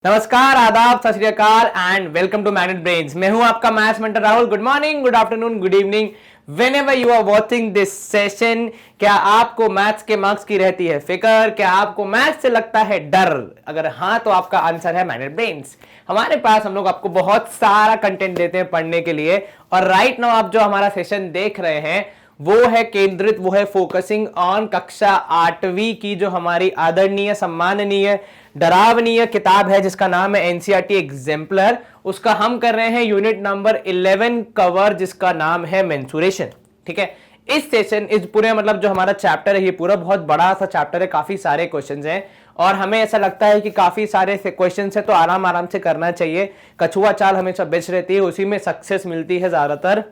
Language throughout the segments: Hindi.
नमस्कार, आदाब, सत श्री अकाल and welcome to Magnet Brains. मैं हूं आपका maths mentor Rahul. Good morning, good afternoon, good evening whenever you are watching this session. क्या आपको मैथ्स के मार्क्स की रहती है फिक्र? क्या आपको मैथ्स से लगता है डर? अगर हाँ तो आपका आंसर है मैग्नेट ब्रेन्स। हमारे पास हम लोग आपको बहुत सारा कंटेंट देते हैं पढ़ने के लिए, और राइट नाउ आप जो हमारा सेशन देख रहे हैं वो है केंद्रित, वो है फोकसिंग ऑन कक्षा 8वीं की जो हमारी आदरणीय, सम्माननीय, डरावनीय किताब है जिसका नाम है एनसीईआरटी एग्जाम्पलर। उसका हम कर रहे हैं यूनिट नंबर 11 कवर, जिसका नाम है मेंसुरेशन। ठीक है, इस सेशन, इस पूरे मतलब जो हमारा चैप्टर है, ये पूरा बहुत बड़ा सा चैप्टर है, काफी सारे क्वेश्चंस हैं और हमें ऐसा लगता है कि काफी सारे क्वेश्चंस है तो आराम आराम से करना चाहिए। कछुआ चाल हमेशा बेस्ट रहती है, उसी में सक्सेस मिलती है ज्यादातर।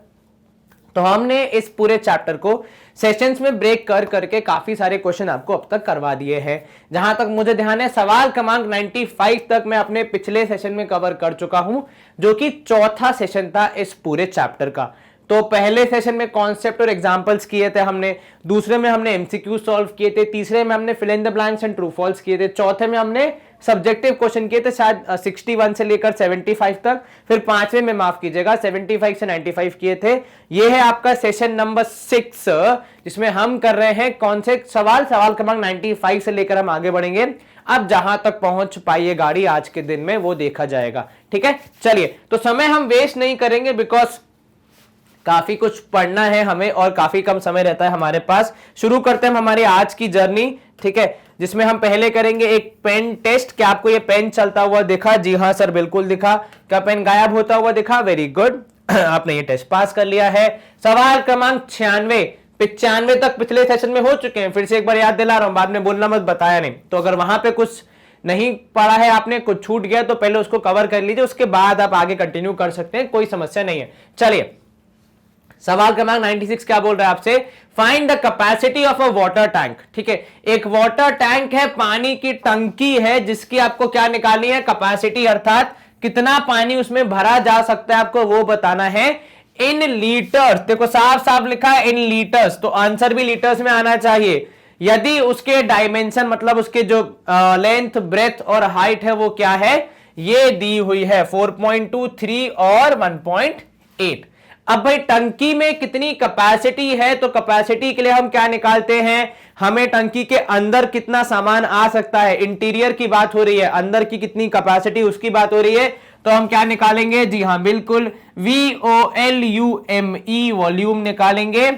तो हमने इस पूरे चैप्टर को सेशंस में ब्रेक कर करके काफी सारे क्वेश्चन आपको अब तक करवा दिए हैं। जहां तक मुझे ध्यान है, सवाल क्रमांक 95 तक मैं अपने पिछले सेशन में कवर कर चुका हूं, जो कि चौथा सेशन था इस पूरे चैप्टर का। तो पहले सेशन में कॉन्सेप्ट और एग्जांपल्स किए थे हमने, दूसरे में हमने एमसीक्यू सॉल्व किए थे, तीसरे में हमने fill in the blanks and true false किए थे, चौथे में हमने सब्जेक्टिव क्वेश्चन किए थे शायद 61 से लेकर 75 तक, फिर पांचवें में माफ कीजिएगा 75 से 95 किए थे। ये है आपका सेशन नंबर 6, जिसमें हम कर रहे हैं कौन से सवाल क्रमांक 95 से लेकर हम आगे बढ़ेंगे। अब जहां तक पहुंच पाई है गाड़ी आज के दिन में वो देखा जाएगा। ठीक है, चलिए, तो समय हम वेस्ट नहीं करेंगे बिकॉज काफी कुछ पढ़ना है हमें और काफी कम समय रहता है हमारे पास। शुरू करते हैं हमारी आज की जर्नी। ठीक है, जिसमें हम पहले करेंगे एक पेन टेस्ट। क्या आपको ये पेन चलता हुआ दिखा? जी हाँ सर, बिल्कुल दिखा। क्या पेन गायब होता हुआ दिखा? वेरी गुड, आपने ये टेस्ट पास कर लिया है। सवाल क्रमांक 95 तक पिछले सेशन में हो चुके हैं, फिर से एक बार याद दिला रहा हूं, बाद में बोलना मत, बताया नहीं। तो अगर वहां पे कुछ नहीं पढ़ा है आपने, कुछ छूट गया, तो पहले उसको कवर कर लीजिए, उसके बाद आप आगे कंटिन्यू कर सकते हैं, कोई समस्या नहीं है। चलिए, सवाल क्रमांक 96 क्या बोल रहा है आपसे? Find the capacity of a water tank. ठीक है, एक वाटर टैंक है, पानी की टंकी है, जिसकी आपको क्या निकालनी है? कैपेसिटी, अर्थात कितना पानी उसमें भरा जा सकता है, आपको वो बताना है इन लीटर्स। देखो साफ साफ लिखा है इन लीटर्स, तो आंसर भी लीटर्स में आना चाहिए। यदि उसके डायमेंशन मतलब उसके जो लेंथ, ब्रेथ और हाइट है वो क्या है, ये दी हुई है 4.2, 3 और 1.8। अब भाई टंकी में कितनी कैपेसिटी है, तो कैपेसिटी के लिए हम क्या निकालते हैं? हमें टंकी के अंदर कितना सामान आ सकता है, इंटीरियर की बात हो रही है, अंदर की कितनी कैपेसिटी उसकी बात हो रही है, तो हम क्या निकालेंगे? जी हां बिल्कुल, VOLUME, वॉल्यूम निकालेंगे,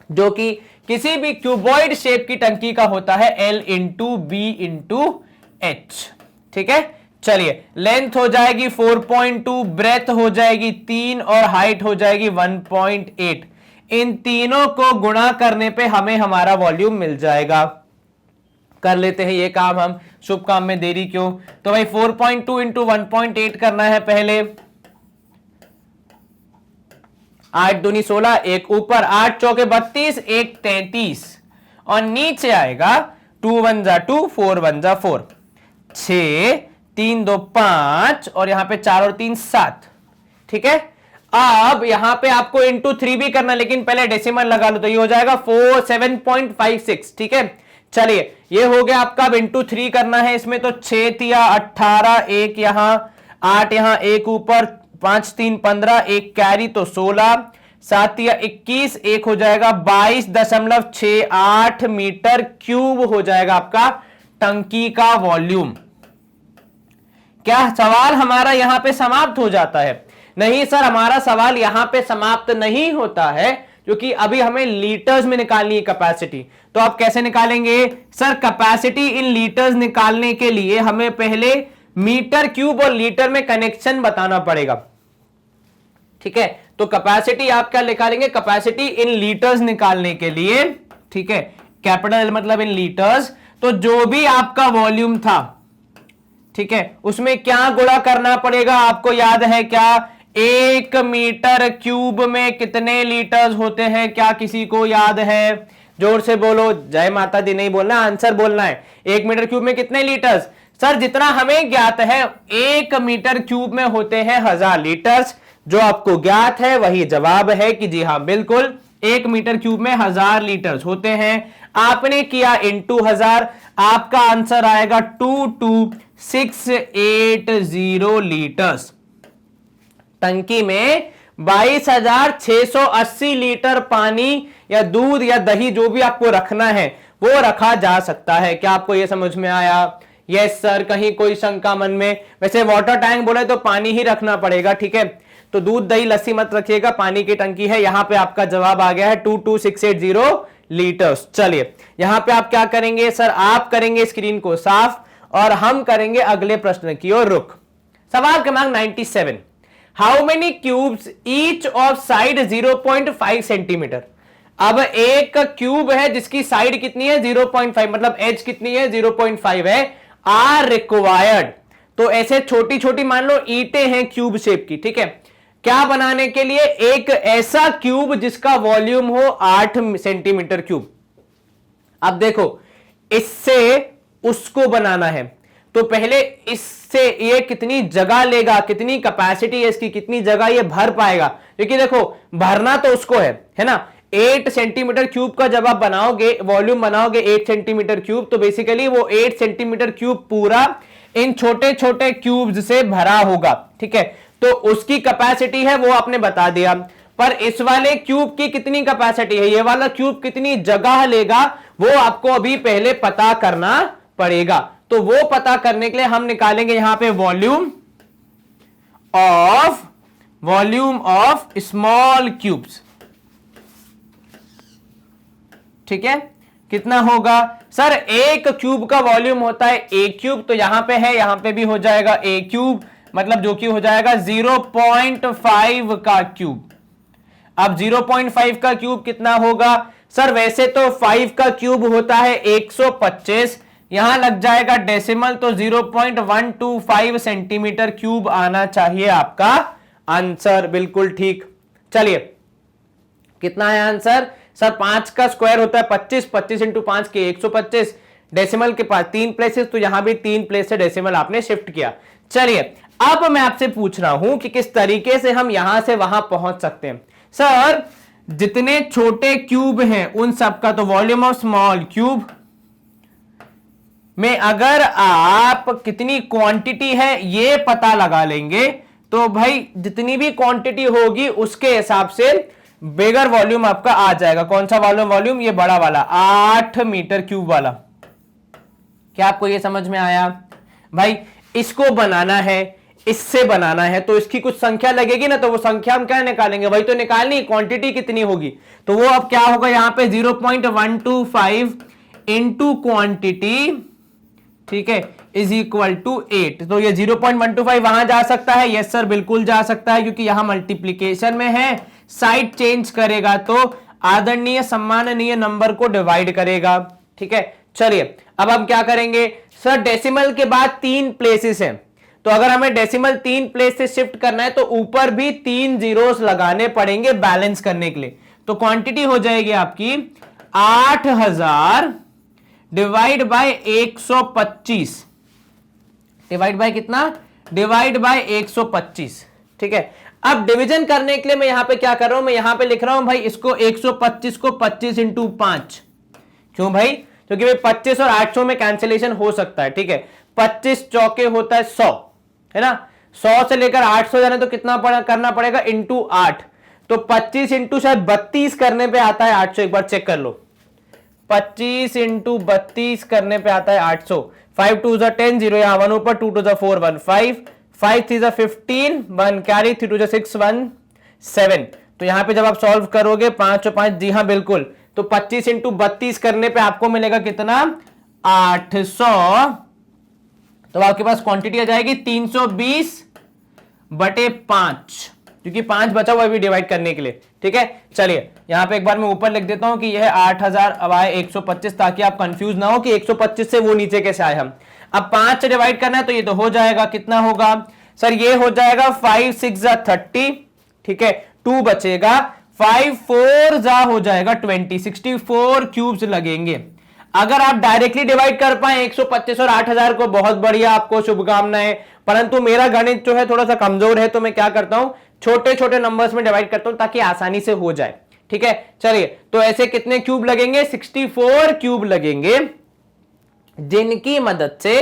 जो कि किसी भी क्यूबॉइड शेप की टंकी का होता है L into B into H। ठीक है, चलिए, लेंथ हो जाएगी 4.2, ब्रेथ हो जाएगी 3 और हाइट हो जाएगी 1.8। इन तीनों को गुणा करने पे हमें हमारा वॉल्यूम मिल जाएगा। कर लेते हैं ये काम हम, शुभ काम में देरी क्यों? तो भाई 4.2 इंटू 1.8 करना है पहले। 8 दूनी 16, एक ऊपर 8 चौके 32, एक 33 और नीचे आएगा 2 1 जा 2, 4 1 जा 4, 6 3 2 5 और यहां पे 4 और 3 7। ठीक है, अब यहां पे आपको इंटू 3 भी करना, लेकिन पहले डेसिमल लगा लो, तो ये हो जाएगा 7.56। ठीक है, चलिए, ये हो गया आपका। अब इंटू 3 करना है इसमें, तो 6 तिया 18, एक यहां 8, यहां एक ऊपर, 5 3 15, एक कैरी तो 16, 7 तिया 21, एक हो जाएगा 22.68 मीटर क्यूब हो जाएगा आपका टंकी का वॉल्यूम। क्या सवाल हमारा यहां पे समाप्त हो जाता है? नहीं सर, हमारा सवाल यहां पे समाप्त नहीं होता है, क्योंकि अभी हमें लीटर्स में निकालनी है कैपेसिटी। तो आप कैसे निकालेंगे? सर, कैपेसिटी इन लीटर्स निकालने के लिए हमें पहले मीटर क्यूब और लीटर में कनेक्शन बताना पड़ेगा। ठीक है, तो कैपेसिटी आप क्या निकालेंगे? कैपेसिटी इन लीटर्स निकालने के लिए, ठीक है, कैपिटल मतलब इन लीटर्स, तो जो भी आपका वॉल्यूम था, ठीक है, उसमें क्या गुणा करना पड़ेगा? आपको याद है क्या? 1 मीटर क्यूब में कितने लीटर्स होते हैं? क्या किसी को याद है? जोर से बोलो, जय माता दी नहीं बोलना, आंसर बोलना है। 1 मीटर क्यूब में कितने लीटर्स? सर, जितना हमें ज्ञात है 1 मीटर क्यूब में होते हैं 1000 लीटर्स। जो आपको ज्ञात है वही जवाब है कि जी हां बिल्कुल 1 मीटर क्यूब में 1000 लीटर्स होते हैं। आपने किया इनटू 1000, आपका आंसर आएगा 22680 लीटर्स। टंकी में 22,680 लीटर पानी या दूध या दही जो भी आपको रखना है वो रखा जा सकता है। क्या आपको यह समझ में आया? Yes sir. कहीं कोई शंका मन में? वैसे वाटर टैंक बोले तो पानी ही रखना पड़ेगा, ठीक है, तो दूध दही लस्सी मत रखिएगा, पानी की टंकी है। यहां पे आपका जवाब आ गया है 22680 लीटर्स। चलिए यहां पे आप क्या करेंगे सर? आप करेंगे स्क्रीन को साफ और हम करेंगे अगले प्रश्न की ओर रुख। सवाल क्रमांक 97, how many cubes each of side 0.5 centimetre. अब एक क्यूब है जिसकी साइड कितनी है 0.5, मतलब एज कितनी है 0.5 है, आर रिक्वायर्ड। तो ऐसे छोटी छोटी मान लो ईंटें हैं क्यूब शेप की, ठीक है, क्या बनाने के लिए? एक ऐसा क्यूब जिसका वॉल्यूम हो 8 सेंटीमीटर क्यूब। अब देखो इससे उसको बनाना है तो पहले इससे ये कितनी जगह लेगा, कितनी कैपेसिटी है इसकी, कितनी जगह ये भर पाएगा, क्योंकि देखो भरना तो उसको है ना। 8 सेंटीमीटर क्यूब का जब आप बनाओगे, वॉल्यूम बनाओगे 8 सेंटीमीटर क्यूब, तो बेसिकली वो 8 सेंटीमीटर क्यूब पूरा इन छोटे छोटे क्यूब्स से भरा होगा, ठीक है। तो उसकी कैपेसिटी है वो आपने बता दिया, पर इस वाले क्यूब की कितनी कैपेसिटी है, ये वाला क्यूब कितनी जगह लेगा, वो आपको अभी पहले पता करना पड़ेगा। तो वो पता करने के लिए हम निकालेंगे यहां पे वॉल्यूम ऑफ स्मॉल क्यूब्स, ठीक है। कितना होगा सर? एक क्यूब का वॉल्यूम होता है ए क्यूब, तो यहां पे है, यहां पे भी हो जाएगा ए क्यूब, मतलब जो कि हो जाएगा 0.5 का क्यूब। अब 0.5 का क्यूब कितना होगा सर? वैसे तो 5 का क्यूब होता है 125, यहां लग जाएगा डेसिमल, तो 0.125 सेंटीमीटर क्यूब आना चाहिए आपका आंसर। बिल्कुल ठीक। चलिए कितना है आंसर सर? 5 का स्क्वायर होता है 25, 25 इंटू 5 के 125, डेसिमल के पास 3 प्लेसेस, तो यहां भी 3 प्लेस से डेसिमल आपने शिफ्ट किया। चलिए अब मैं आपसे पूछ रहा हूं कि किस तरीके से हम यहां से वहां पहुंच सकते हैं। सर जितने छोटे क्यूब हैं उन सब का, तो वॉल्यूम ऑफ स्मॉल क्यूब में अगर आप कितनी क्वांटिटी है ये पता लगा लेंगे, तो भाई जितनी भी क्वांटिटी होगी उसके हिसाब से बिगर वॉल्यूम आपका आ जाएगा। कौन सा वॉल्यूम? ये बड़ा वाला 8 मीटर क्यूब वाला। क्या आपको ये समझ में आया? भाई इसको बनाना है, इससे बनाना है, तो इसकी कुछ संख्या लगेगी ना, तो वो संख्या हम क्या निकालेंगे? वही तो निकालनी, क्वांटिटी कितनी होगी। तो वो अब क्या होगा यहां पे 0.125 इंटू क्वांटिटी, ठीक है, इज इक्वल टू 8। तो ये 0.125 वहां जा सकता है? यस सर बिल्कुल जा सकता है, क्योंकि यहां मल्टीप्लीकेशन में है, साइड चेंज करेगा तो आदरणीय सम्माननीय नंबर को डिवाइड करेगा, ठीक है। चलिए अब हम क्या करेंगे सर? डेसिमल के बाद 3 प्लेसेस हैं, तो अगर हमें डेसिमल 3 प्लेस से शिफ्ट करना है तो ऊपर भी 3 जीरोस लगाने पड़ेंगे बैलेंस करने के लिए। तो क्वांटिटी हो जाएगी आपकी 8000 डिवाइड बाय 125, डिवाइड बाय कितना? डिवाइड बाय 125, ठीक है। अब डिवीजन करने के लिए मैं यहां पे क्या कर रहा हूं? मैं यहां पे लिख रहा हूं भाई इसको 125 को 25 इंटू 5। क्यों भाई? क्योंकि भाई 25 और 800 में कैंसिलेशन हो सकता है, ठीक है। 25 चौके होता है 100, है ना। 100 से लेकर 800 जाने तो कितना करना पड़ेगा? इंटू 8। तो 25 इंटू शायद 32 करने पे आता है 800, एक बार चेक कर लो। 25 इंटू 32 करने पे आता है 800। 5 2 10, 0 यहां 1 ऊपर, 2 2 4 1 5, 5 3 15, 1 कैरी, 3 2 6 1 7। तो यहां पे जब आप सॉल्व करोगे 5 और 5, जी हां बिल्कुल, तो 25 इंटू 32 करने पे आपको मिलेगा कितना? 800। तो आपके पास क्वांटिटी आ जाएगी 320/5, क्योंकि 5 बचा हुआ भी डिवाइड करने के लिए, ठीक है। चलिए यहां पे एक बार मैं ऊपर लिख देता हूं कि यह 8000 अब आए 125, ताकि आप कंफ्यूज ना हो कि 125 से वो नीचे कैसे आए हम। अब 5 से डिवाइड करना है तो ये तो हो जाएगा, कितना होगा सर? ये हो जाएगा 5 6 30, ठीक है, 2 बचेगा, 5 4 हो जाएगा 20, 64 क्यूब्स लगेंगे। अगर आप डायरेक्टली डिवाइड कर पाए 125 और 8000 को, बहुत बढ़िया, आपको शुभकामनाएं। परंतु मेरा गणित जो है थोड़ा सा कमजोर है, तो मैं क्या करता हूं, छोटे छोटे नंबर्स में डिवाइड करता हूं ताकि आसानी से हो जाए, ठीक है, चलिए, तो ऐसे कितने क्यूब लगेंगे? 64 क्यूब लगेंगे, जिनकी मदद से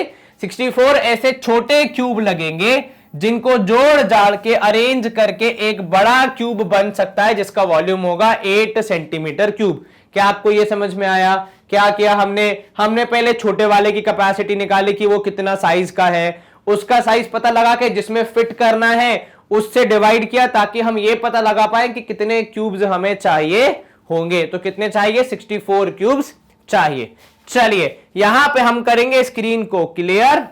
64 ऐसे छोटे क्यूब लगेंगे जिनको जोड़ जाड़ के अरेंज करके एक बड़ा क्यूब बन सकता है जिसका वॉल्यूम होगा 8 सेंटीमीटर क्यूब। क्या आपको यह समझ में आया? क्या किया हमने पहले छोटे वाले की कैपेसिटी निकाली कि वो कितना साइज का है, उसका साइज पता लगा के जिसमें फिट करना है उससे डिवाइड किया ताकि हम ये पता लगा पाए कि कितने क्यूब्स हमें चाहिए होंगे। तो कितने चाहिए? 64 क्यूब्स चाहिए। चलिए, यहां पे हम करेंगे स्क्रीन को क्लियर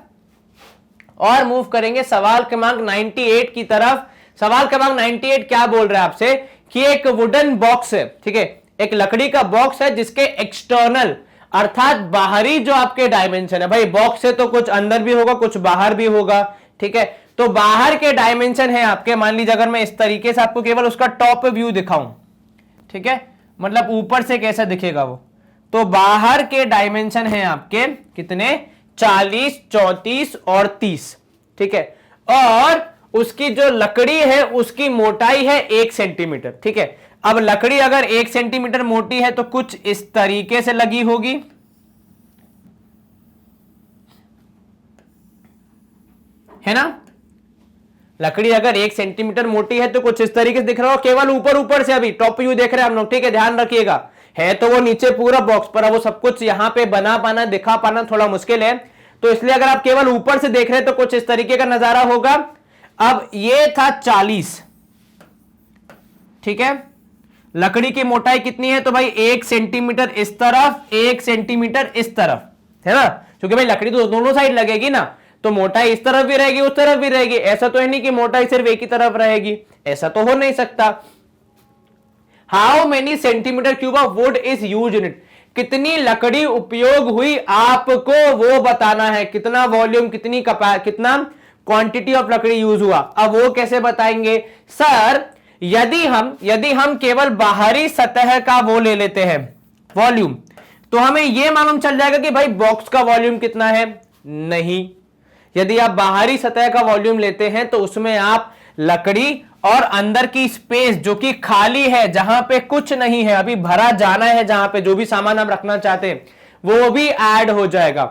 और मूव करेंगे सवाल क्रमांक 98 की तरफ। सवाल क्रमांक 98 क्या बोल रहा है आपसे कि एक वुडन बॉक्स है, ठीक है, एक लकड़ी का बॉक्स है जिसके एक्सटर्नल अर्थात बाहरी जो आपके डायमेंशन है, भाई बॉक्स है तो कुछ अंदर भी होगा कुछ बाहर भी होगा, ठीक है, तो बाहर के डायमेंशन है आपके, मान लीजिए अगर मैं इस तरीके से आपको केवल उसका टॉप व्यू दिखाऊं, ठीक है, मतलब ऊपर से कैसा दिखेगा वो, तो बाहर के डायमेंशन है आपके कितने? 40, 34 और 30, ठीक है, और उसकी जो लकड़ी है उसकी मोटाई है 1 सेंटीमीटर, ठीक है। अब लकड़ी अगर 1 सेंटीमीटर मोटी है तो कुछ इस तरीके से लगी होगी, है ना। लकड़ी अगर 1 सेंटीमीटर मोटी है तो कुछ इस तरीके से दिख रहा हो, केवल ऊपर ऊपर से, अभी टॉप व्यू देख रहे हैं हम लोग, ठीक है, ध्यान रखिएगा, है तो वो नीचे पूरा बॉक्स पर, वो सब कुछ यहां पे बना पाना दिखा पाना थोड़ा मुश्किल है, तो इसलिए अगर आप केवल ऊपर से देख रहे हैं तो कुछ इस तरीके का नजारा होगा। अब ये था 40, ठीक है, लकड़ी की मोटाई कितनी है? तो भाई 1 सेंटीमीटर इस तरफ, 1 सेंटीमीटर इस तरफ, है ना, क्योंकि भाई लकड़ी तो दोनों साइड लगेगी ना, तो मोटाई इस तरफ भी रहेगी उस तरफ भी रहेगी, ऐसा तो है नहीं कि मोटाई सिर्फ एक ही तरफ रहेगी, ऐसा तो हो नहीं सकता। How many centimetre cube of would is use in it? कितनी लकड़ी उपयोग हुई आपको वो बताना है, कितना वॉल्यूम, कितना क्वांटिटी ऑफ लकड़ी यूज हुआ। अब वो कैसे बताएंगे? सर यदि हम केवल बाहरी सतह का वो ले लेते हैं वॉल्यूम, तो हमें यह मालूम चल जाएगा कि भाई बॉक्स का वॉल्यूम कितना है। नहीं, यदि आप बाहरी सतह का वॉल्यूम लेते हैं तो उसमें आप लकड़ी और अंदर की स्पेस जो कि खाली है, जहां पे कुछ नहीं है, अभी भरा जाना है, जहां पे जो भी सामान आप रखना चाहते हैं वो भी ऐड हो जाएगा।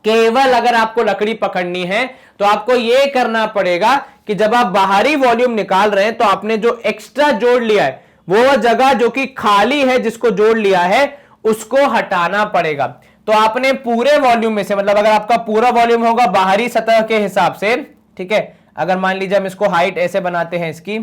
केवल अगर आपको लकड़ी पकड़नी है तो आपको यह करना पड़ेगा कि जब आप बाहरी वॉल्यूम निकाल रहे हैं तो आपने जो एक्स्ट्रा जोड़ लिया है वो जगह जो कि खाली है जिसको जोड़ लिया है उसको हटाना पड़ेगा। तो आपने पूरे वॉल्यूम में से, मतलब अगर आपका पूरा वॉल्यूम होगा बाहरी सतह के हिसाब से, ठीक है, अगर मान लीजिए हम इसको हाइट ऐसे बनाते हैं इसकी,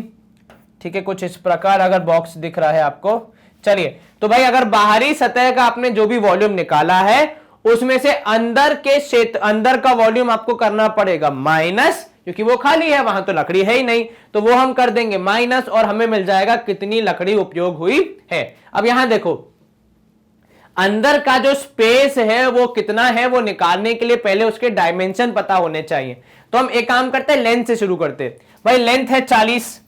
ठीक है, कुछ इस प्रकार अगर बॉक्स दिख रहा है आपको, चलिए, तो भाई अगर बाहरी सतह का आपने जो भी वॉल्यूम निकाला है उसमें से अंदर के क्षेत्र, अंदर का वॉल्यूम आपको करना पड़ेगा माइनस, क्योंकि वो खाली है, वहां तो लकड़ी है ही नहीं, तो वो हम कर देंगे माइनस और हमें मिल जाएगा कितनी लकड़ी उपयोग हुई है। अब यहां देखो अंदर का जो स्पेस है वो कितना है, वो निकालने के लिए पहले उसके डायमेंशन पता होने चाहिए। तो हम एक काम करते हैं, लेंथ से शुरू करते हैं। भाई लेंथ है 40,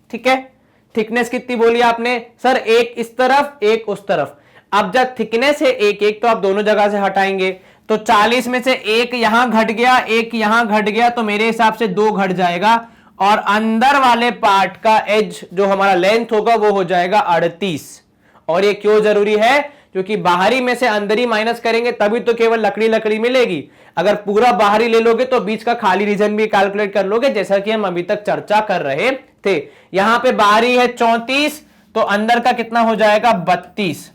ठीक है, थिकनेस कितनी बोली आपने? सर एक इस तरफ एक उस तरफ। अब जब थिकनेस है एक एक तो आप दोनों जगह से हटाएंगे, तो 40 में से एक यहां घट गया एक यहां घट गया, तो मेरे हिसाब से 2 घट जाएगा, और अंदर वाले पार्ट का एज जो हमारा लेंथ होगा वो हो जाएगा 38। और ये क्यों जरूरी है? क्योंकि बाहरी में से अंदर ही माइनस करेंगे तभी तो केवल लकड़ी लकड़ी मिलेगी। अगर पूरा बाहरी ले लोगे तो बीच का खाली रीजन भी कैलकुलेट कर लोगे, जैसा कि हम अभी तक चर्चा कर रहे थे। यहां पे बाहरी है 34, तो अंदर का कितना हो जाएगा 32।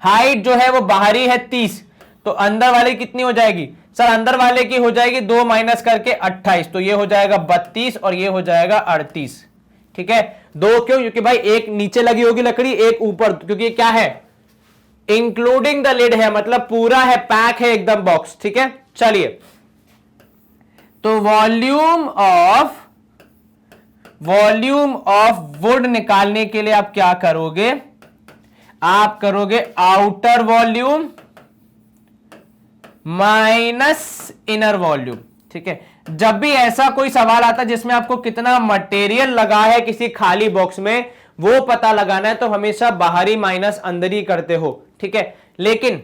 हाइट जो है वो बाहरी है 30, तो अंदर वाले कितनी हो जाएगी? सर अंदर वाले की हो जाएगी 2 माइनस करके 28, तो ये हो जाएगा 32 और ये हो जाएगा 38, ठीक है। 2 क्यों? क्योंकि भाई एक नीचे लगी होगी लकड़ी, एक ऊपर, क्योंकि क्या है इंक्लूडिंग द लिड है, मतलब पूरा है, पैक है एकदम बॉक्स, ठीक है। चलिए, तो वॉल्यूम ऑफ वुड निकालने के लिए आप क्या करोगे? आप करोगे outer volume minus inner volume, ठीक है। जब भी ऐसा कोई सवाल आता है जिसमें आपको कितना मटेरियल लगा है किसी खाली बॉक्स में वो पता लगाना है, तो हमेशा बाहरी माइनस अंदर ही करते हो, ठीक है। लेकिन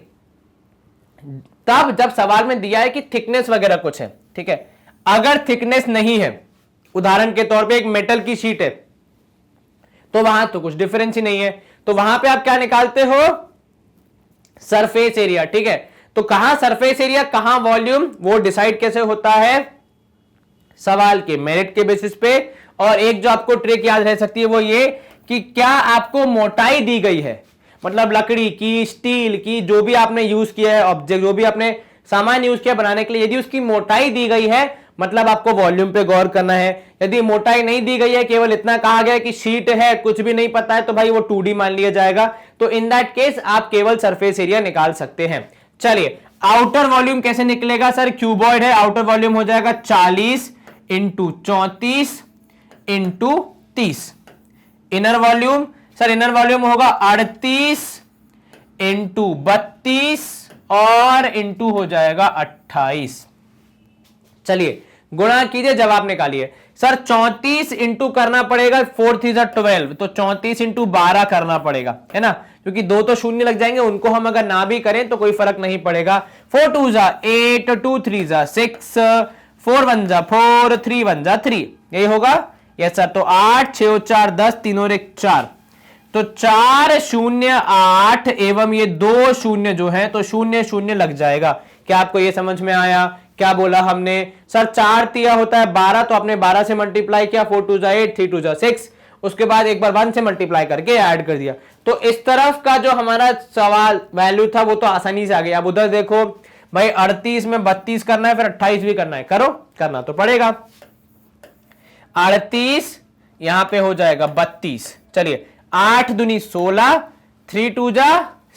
तब जब सवाल में दिया है कि थिकनेस वगैरह कुछ है, ठीक है, अगर थिकनेस नहीं है, उदाहरण के तौर पे एक मेटल की शीट है, तो वहां तो कुछ डिफरेंस ही नहीं है, तो वहां पे आप क्या निकालते हो, सरफेस एरिया। ठीक है, तो कहां सरफेस एरिया कहां वॉल्यूम, वो डिसाइड कैसे होता है, सवाल के मेरिट के बेसिस पे। और एक जो आपको ट्रिक याद रह सकती है वो ये कि क्या आपको मोटाई दी गई है, मतलब लकड़ी की, स्टील की, जो भी आपने यूज किया है ऑब्जेक्ट, जो भी आपने सामान यूज किया बनाने के लिए, यदि उसकी मोटाई दी गई है मतलब आपको वॉल्यूम पे गौर करना है। यदि मोटाई नहीं दी गई है, केवल इतना कहा गया है कि शीट है, कुछ भी नहीं पता है, तो भाई वो 2D मान लिया जाएगा। तो इन दैट केस आप केवल सरफेस एरिया निकाल सकते हैं। चलिए आउटर वॉल्यूम कैसे निकलेगा सर, क्यूबॉइड है, आउटर वॉल्यूम हो जाएगा 40 into 34 into 30। Inner volume sir, inner volume होगा 38 इंटू 32 और इंटू हो जाएगा 28। चलिए गुणा कीजिए, जवाब निकालिए। सर 34 इंटू करना पड़ेगा, 4 3 12, तो 34 इंटू 12 करना पड़ेगा, है ना, क्योंकि दो तो शून्य लग जाएंगे, उनको हम अगर ना भी करें तो कोई फर्क नहीं पड़ेगा। 4 2 8, 2 3 6, 4 1 4, 3 1 3, यही होगा। यस सर, तो 8 6 4 10, 3 और 1 4, तो 4 0 8 एवं ये 2 शून्य जो है, तो 0 0 लग जाएगा। क्या आपको ये समझ में आया, क्या बोला हमने सर, 4 तिया होता है 12, तो आपने 12 से मल्टीप्लाई किया, 4 2 8, 3 2 6, उसके बाद एक बार 1 से मल्टीप्लाई करके ऐड कर दिया। तो इस तरफ का जो हमारा सवाल वैल्यू था वो तो आसानी से आ गया। अब उधर देखो भाई, 38 में 32 करना है, फिर 28 भी करना है, करो, करना तो पड़ेगा। 38 यहां पे हो जाएगा 32। चलिए 8 दूनी 16, 3 2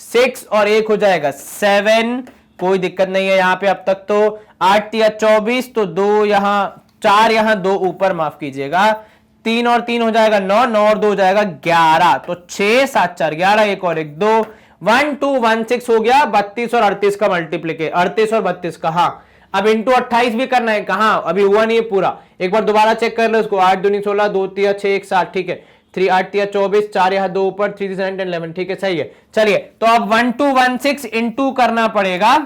6 और 1 हो जाएगा 7, कोई दिक्कत नहीं है यहां पे अब तक। तो 8 तिया 24, तो 2 यहां 4, यहां 2 ऊपर, माफ कीजिएगा, 3 और 3 हो जाएगा 9, 9 और 2 हो जाएगा 11, तो 6 7 4 11, 1 और 1 2, 1 2 1 6 हो गया। 32 और 38 का मल्टीप्लीकेशन, 38 और 32 का, हाँ अब इंटू 28 भी करना है, कहां अभी हुआ नहीं है पूरा, एक बार दोबारा चेक कर लो इसको। 8 दूनी 16, 2 तिया 6, 1 7, ठीक है, 3 8 तिया 24, 4 यहां 2 ऊपर, 3 3 7 11, ठीक है, सही है। चलिए तो अब 1 2 1 6 इंटू करना पड़ेगा,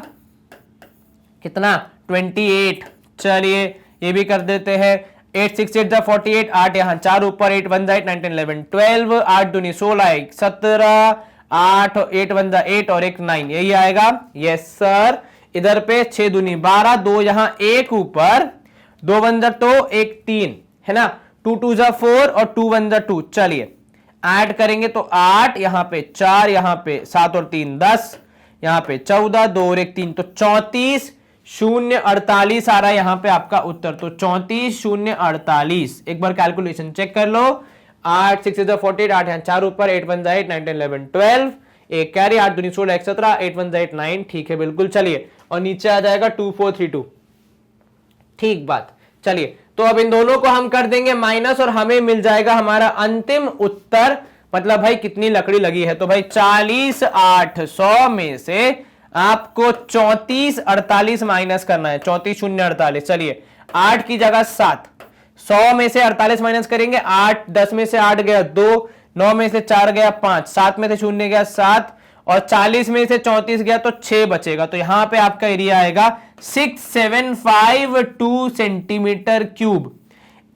कितना, 28। चलिए ये भी कर देते हैं, 8 6 8 48, 8 यहां 4 ऊपर, 8 1 8 9 10 11 12, 8 दूनी 16, 1 17, 8 8 1 8 और 1 9, यही आएगा। यस सर, इधर पे 6 दूनी 12, 2 यहां 1 ऊपर, 2 1 तो 1 3, है ना, 2 2 4 और 2 1 2। चलिए ऐड करेंगे तो 8 यहां पे 4, यहां पे 7 और 3 10, यहां पे 14, 2 और 1 3, तो 34 0 48 आ रहा है यहां पे आपका उत्तर। तो 34 0 48, एक बार कैलकुलेशन चेक कर लो। 8 6 48, 8 यहां 4 ऊपर, 8 1 8 9 10 11 12, एक कैरी, 8 दूनी 16, 1 17, 8 1 8 9, ठीक है बिल्कुल। चलिए और नीचे आ जाएगा 2 4 3 2, ठीक बात। चलिए तो अब इन दोनों को हम कर देंगे माइनस और हमें मिल जाएगा हमारा अंतिम उत्तर, मतलब भाई कितनी लकड़ी लगी है। तो भाई 40 8 100 में से आपको 34 48 माइनस करना है, 34 0 48। चलिए 8 की जगह 7, 100 में से 48 माइनस करेंगे, 8 10 में से 8 गया 2, 9 में से 4 गया 5, 7 में से 0 गया 7 और 40 में से 34 गया तो 6 बचेगा। तो यहां पे आपका एरिया आएगा 6752 सेंटीमीटर क्यूब।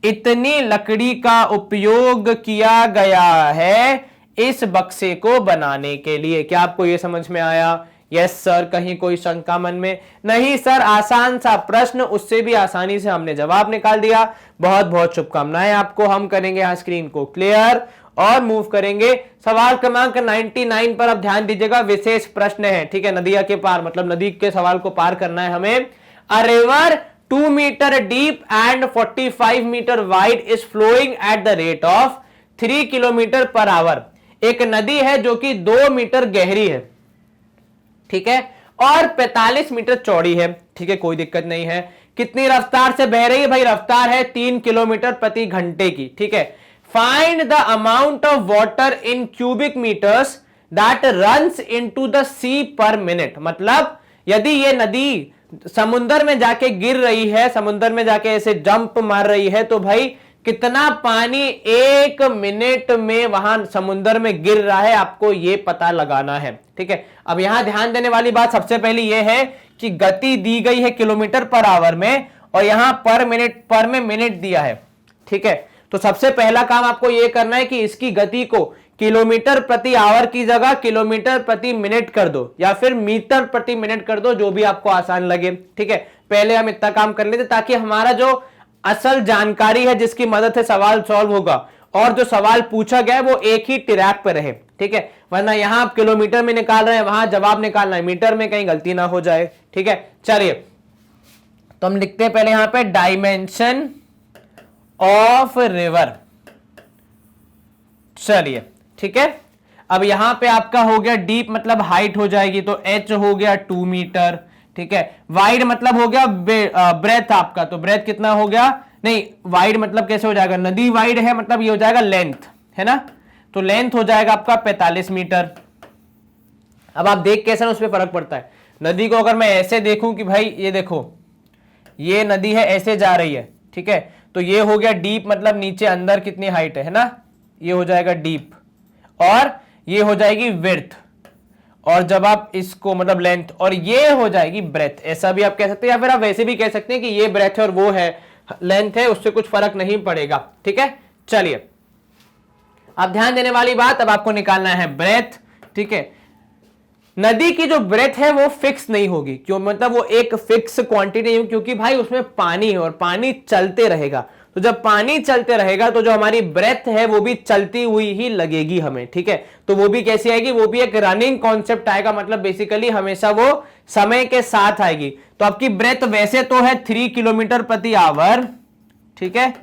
इतनी लकड़ी का उपयोग किया गया है इस बक्से को बनाने के लिए। क्या आपको यह समझ में आया? यस सर, कहीं कोई शंका मन में? नहीं सर, आसान सा प्रश्न, उससे भी आसानी से हमने जवाब निकाल दिया। बहुत बहुत शुभकामनाएं आपको। हम करेंगे यहां स्क्रीन को क्लियर और मूव करेंगे सवाल क्रमांक 99 पर। अब ध्यान दीजिएगा, विशेष प्रश्न है, ठीक है, नदिया के पार, मतलब नदी के सवाल को पार करना है हमें। A river 2 metre deep and 45 metre wide is flowing at the rate of 3 kilometre per hour. एक नदी है जो कि 2 मीटर गहरी है, ठीक है, और 45 मीटर चौड़ी है, ठीक है, कोई दिक्कत नहीं है। कितनी रफ्तार से बह रही है? भाई रफ्तार है 3 किलोमीटर प्रति घंटे की, ठीक है। Find the amount of water in cubic metres that runs into the sea per minute. मतलब यदि ये नदी समुद्र में जाके गिर रही है, समुद्र में जाके ऐसे जंप मार रही है, तो भाई कितना पानी 1 मिनट में वहां समुद्र में गिर रहा है, आपको यह पता लगाना है, ठीक है। अब यहां ध्यान देने वाली बात सबसे पहली यह है कि गति दी गई है किलोमीटर पर आवर में और यहां पर मिनट, पर में मिनट दिया है, ठीक है। तो सबसे पहला काम आपको यह करना है कि इसकी गति को किलोमीटर प्रति आवर की जगह किलोमीटर प्रति मिनट कर दो, या फिर मीटर प्रति मिनट कर दो, जो भी आपको आसान लगे। ठीक है, पहले हम इतना काम कर लेते ताकि हमारा जो असल जानकारी है जिसकी मदद से सवाल सॉल्व होगा और जो सवाल पूछा गया है वो एक ही ट्रैक पर रहे। ठीक है, वरना यहां आप किलोमीटर में निकाल रहे हैं, वहां जवाब निकालना है मीटर में, कहीं गलती ना हो जाए। ठीक है, चलिए तो हम लिखते हैं पहले यहां पे डायमेंशन ऑफ रिवर। चलिए ठीक है, अब यहां पे आपका हो गया डीप मतलब हाइट हो जाएगी, तो एच हो गया 2 मीटर। ठीक है, वाइड मतलब हो गया ब्रेथ आपका, तो ब्रेथ कितना हो गया, नहीं वाइड मतलब कैसे हो जाएगा, नदी वाइड है मतलब ये हो जाएगा लेंथ, है ना, तो लेंथ हो जाएगा आपका 45 मीटर। अब आप देख कैसे ना उस पर फर्क पड़ता है। नदी को अगर मैं ऐसे देखूं कि भाई ये देखो ये नदी है ऐसे जा रही है, ठीक है, तो ये हो गया डीप मतलब नीचे अंदर कितनी हाइट है ना, ये हो जाएगा डीप, और ये हो जाएगी विड्थ, और जब आप इसको मतलब लेंथ, और ये हो जाएगी ब्रेथ। ऐसा भी आप कह सकते हैं, या फिर आप वैसे भी कह सकते हैं कि ये ब्रेथ है और वो है लेंथ है, उससे कुछ फर्क नहीं पड़ेगा। ठीक है, चलिए अब ध्यान देने वाली बात, अब आपको निकालना है ब्रेथ। ठीक है, नदी की जो ब्रेथ है वो फिक्स नहीं होगी, क्यों, मतलब वो एक फिक्स क्वांटिटी नहीं होगी, क्योंकि भाई उसमें पानी है और पानी चलते रहेगा। तो जब पानी चलते रहेगा तो जो हमारी ब्रेथ है वो भी चलती हुई ही लगेगी हमें। ठीक है, तो वो भी कैसी आएगी, वो भी एक रनिंग कॉन्सेप्ट आएगा, मतलब बेसिकली हमेशा वो समय के साथ आएगी। तो आपकी ब्रेथ वैसे तो है 3 किलोमीटर प्रति आवर, ठीक है,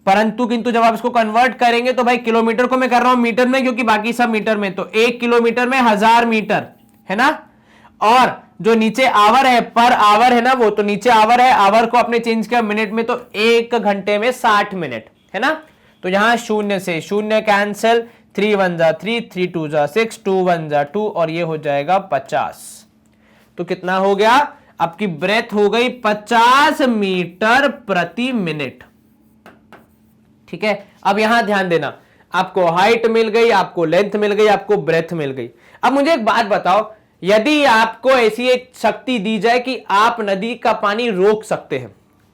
परंतु किंतु जब आप इसको कन्वर्ट करेंगे तो भाई किलोमीटर को मैं कर रहा हूं मीटर में, क्योंकि बाकी सब मीटर में, तो 1 किलोमीटर में 1000 मीटर है ना, और जो नीचे आवर है पर आवर है ना, वो तो नीचे आवर है, आवर को आपने चेंज किया मिनट में, तो 1 घंटे में 60 मिनट है ना। तो यहां शून्य से शून्य कैंसिल, 3 1 जा 3, 3 2 जा 6, 2 1 जा 2, और ये हो जाएगा 50। तो कितना हो गया, आपकी ब्रेथ हो गई 50 मीटर प्रति मिनट। ठीक है, अब यहां ध्यान देना, आपको हाइट मिल गई, आपको लेंथ मिल गई, आपको ब्रेथ मिल गई। अब मुझे एक बात बताओ, यदि आपको ऐसी एक शक्ति दी जाए कि आप नदी का पानी रोक सकते हैं,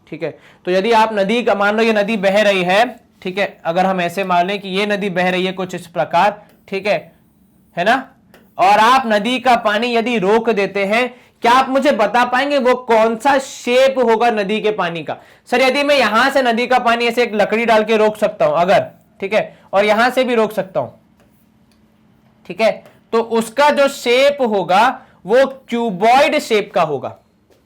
ठीक है, तो यदि आप नदी का, मान लो ये नदी बह रही है, ठीक है, अगर हम ऐसे मान लें कि ये नदी बह रही है कुछ इस प्रकार, ठीक है ना, और आप नदी का पानी यदि रोक देते हैं, क्या आप मुझे बता पाएंगे वो कौन सा शेप होगा नदी के पानी का। सर यदि मैं यहां से नदी का पानी ऐसे एक लकड़ी डाल के रोक सकता हूं अगर, ठीक है, और यहां से भी रोक सकता हूं, ठीक है, तो उसका जो शेप होगा वो क्यूबॉइड शेप का होगा।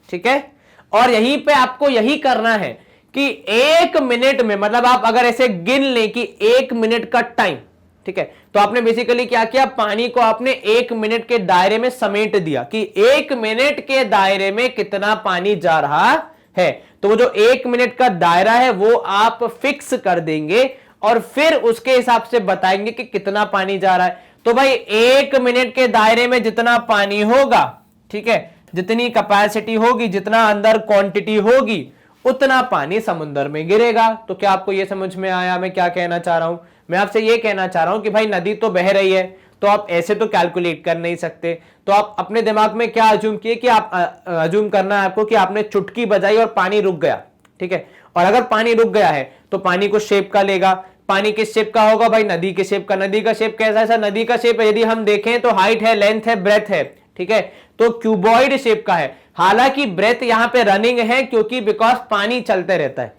ठीक है, और यहीं पे आपको यही करना है कि 1 मिनट में, मतलब आप अगर ऐसे गिन लें कि 1 मिनट का टाइम, ठीक है, तो आपने बेसिकली क्या किया, पानी को आपने 1 मिनट के दायरे में समेट दिया कि 1 मिनट के दायरे में कितना पानी जा रहा है। तो वो जो 1 मिनट का दायरा है वो आप फिक्स कर देंगे और फिर उसके हिसाब से बताएंगे कि कितना पानी जा रहा है। तो भाई 1 मिनट के दायरे में जितना पानी होगा, ठीक है, जितनी कैपेसिटी होगी, जितना अंदर क्वांटिटी होगी, उतना पानी समुद्र में गिरेगा। तो क्या आपको यह समझ में आया मैं क्या कहना चाह रहा हूं? मैं आपसे यह कहना चाह रहा हूं कि भाई नदी तो बह रही है, तो आप ऐसे तो कैलकुलेट कर नहीं सकते, तो आप अपने दिमाग में क्या अज्यूम किए कि आप अज्यूम करना है आपको कि आपने चुटकी बजाई और पानी रुक गया। ठीक है, और अगर पानी रुक गया है तो पानी को शेप का लेगा। पानी किस शेप का होगा भाई? नदी के शेप का। नदी का शेप कैसा है सर? नदी का शेप यदि हम देखें तो हाइट है, लेंथ है, ब्रेथ है, ठीक है, तो क्यूबॉइड शेप का है। हालांकि ब्रेथ यहां पे रनिंग है क्योंकि बिकॉज पानी चलते रहता है।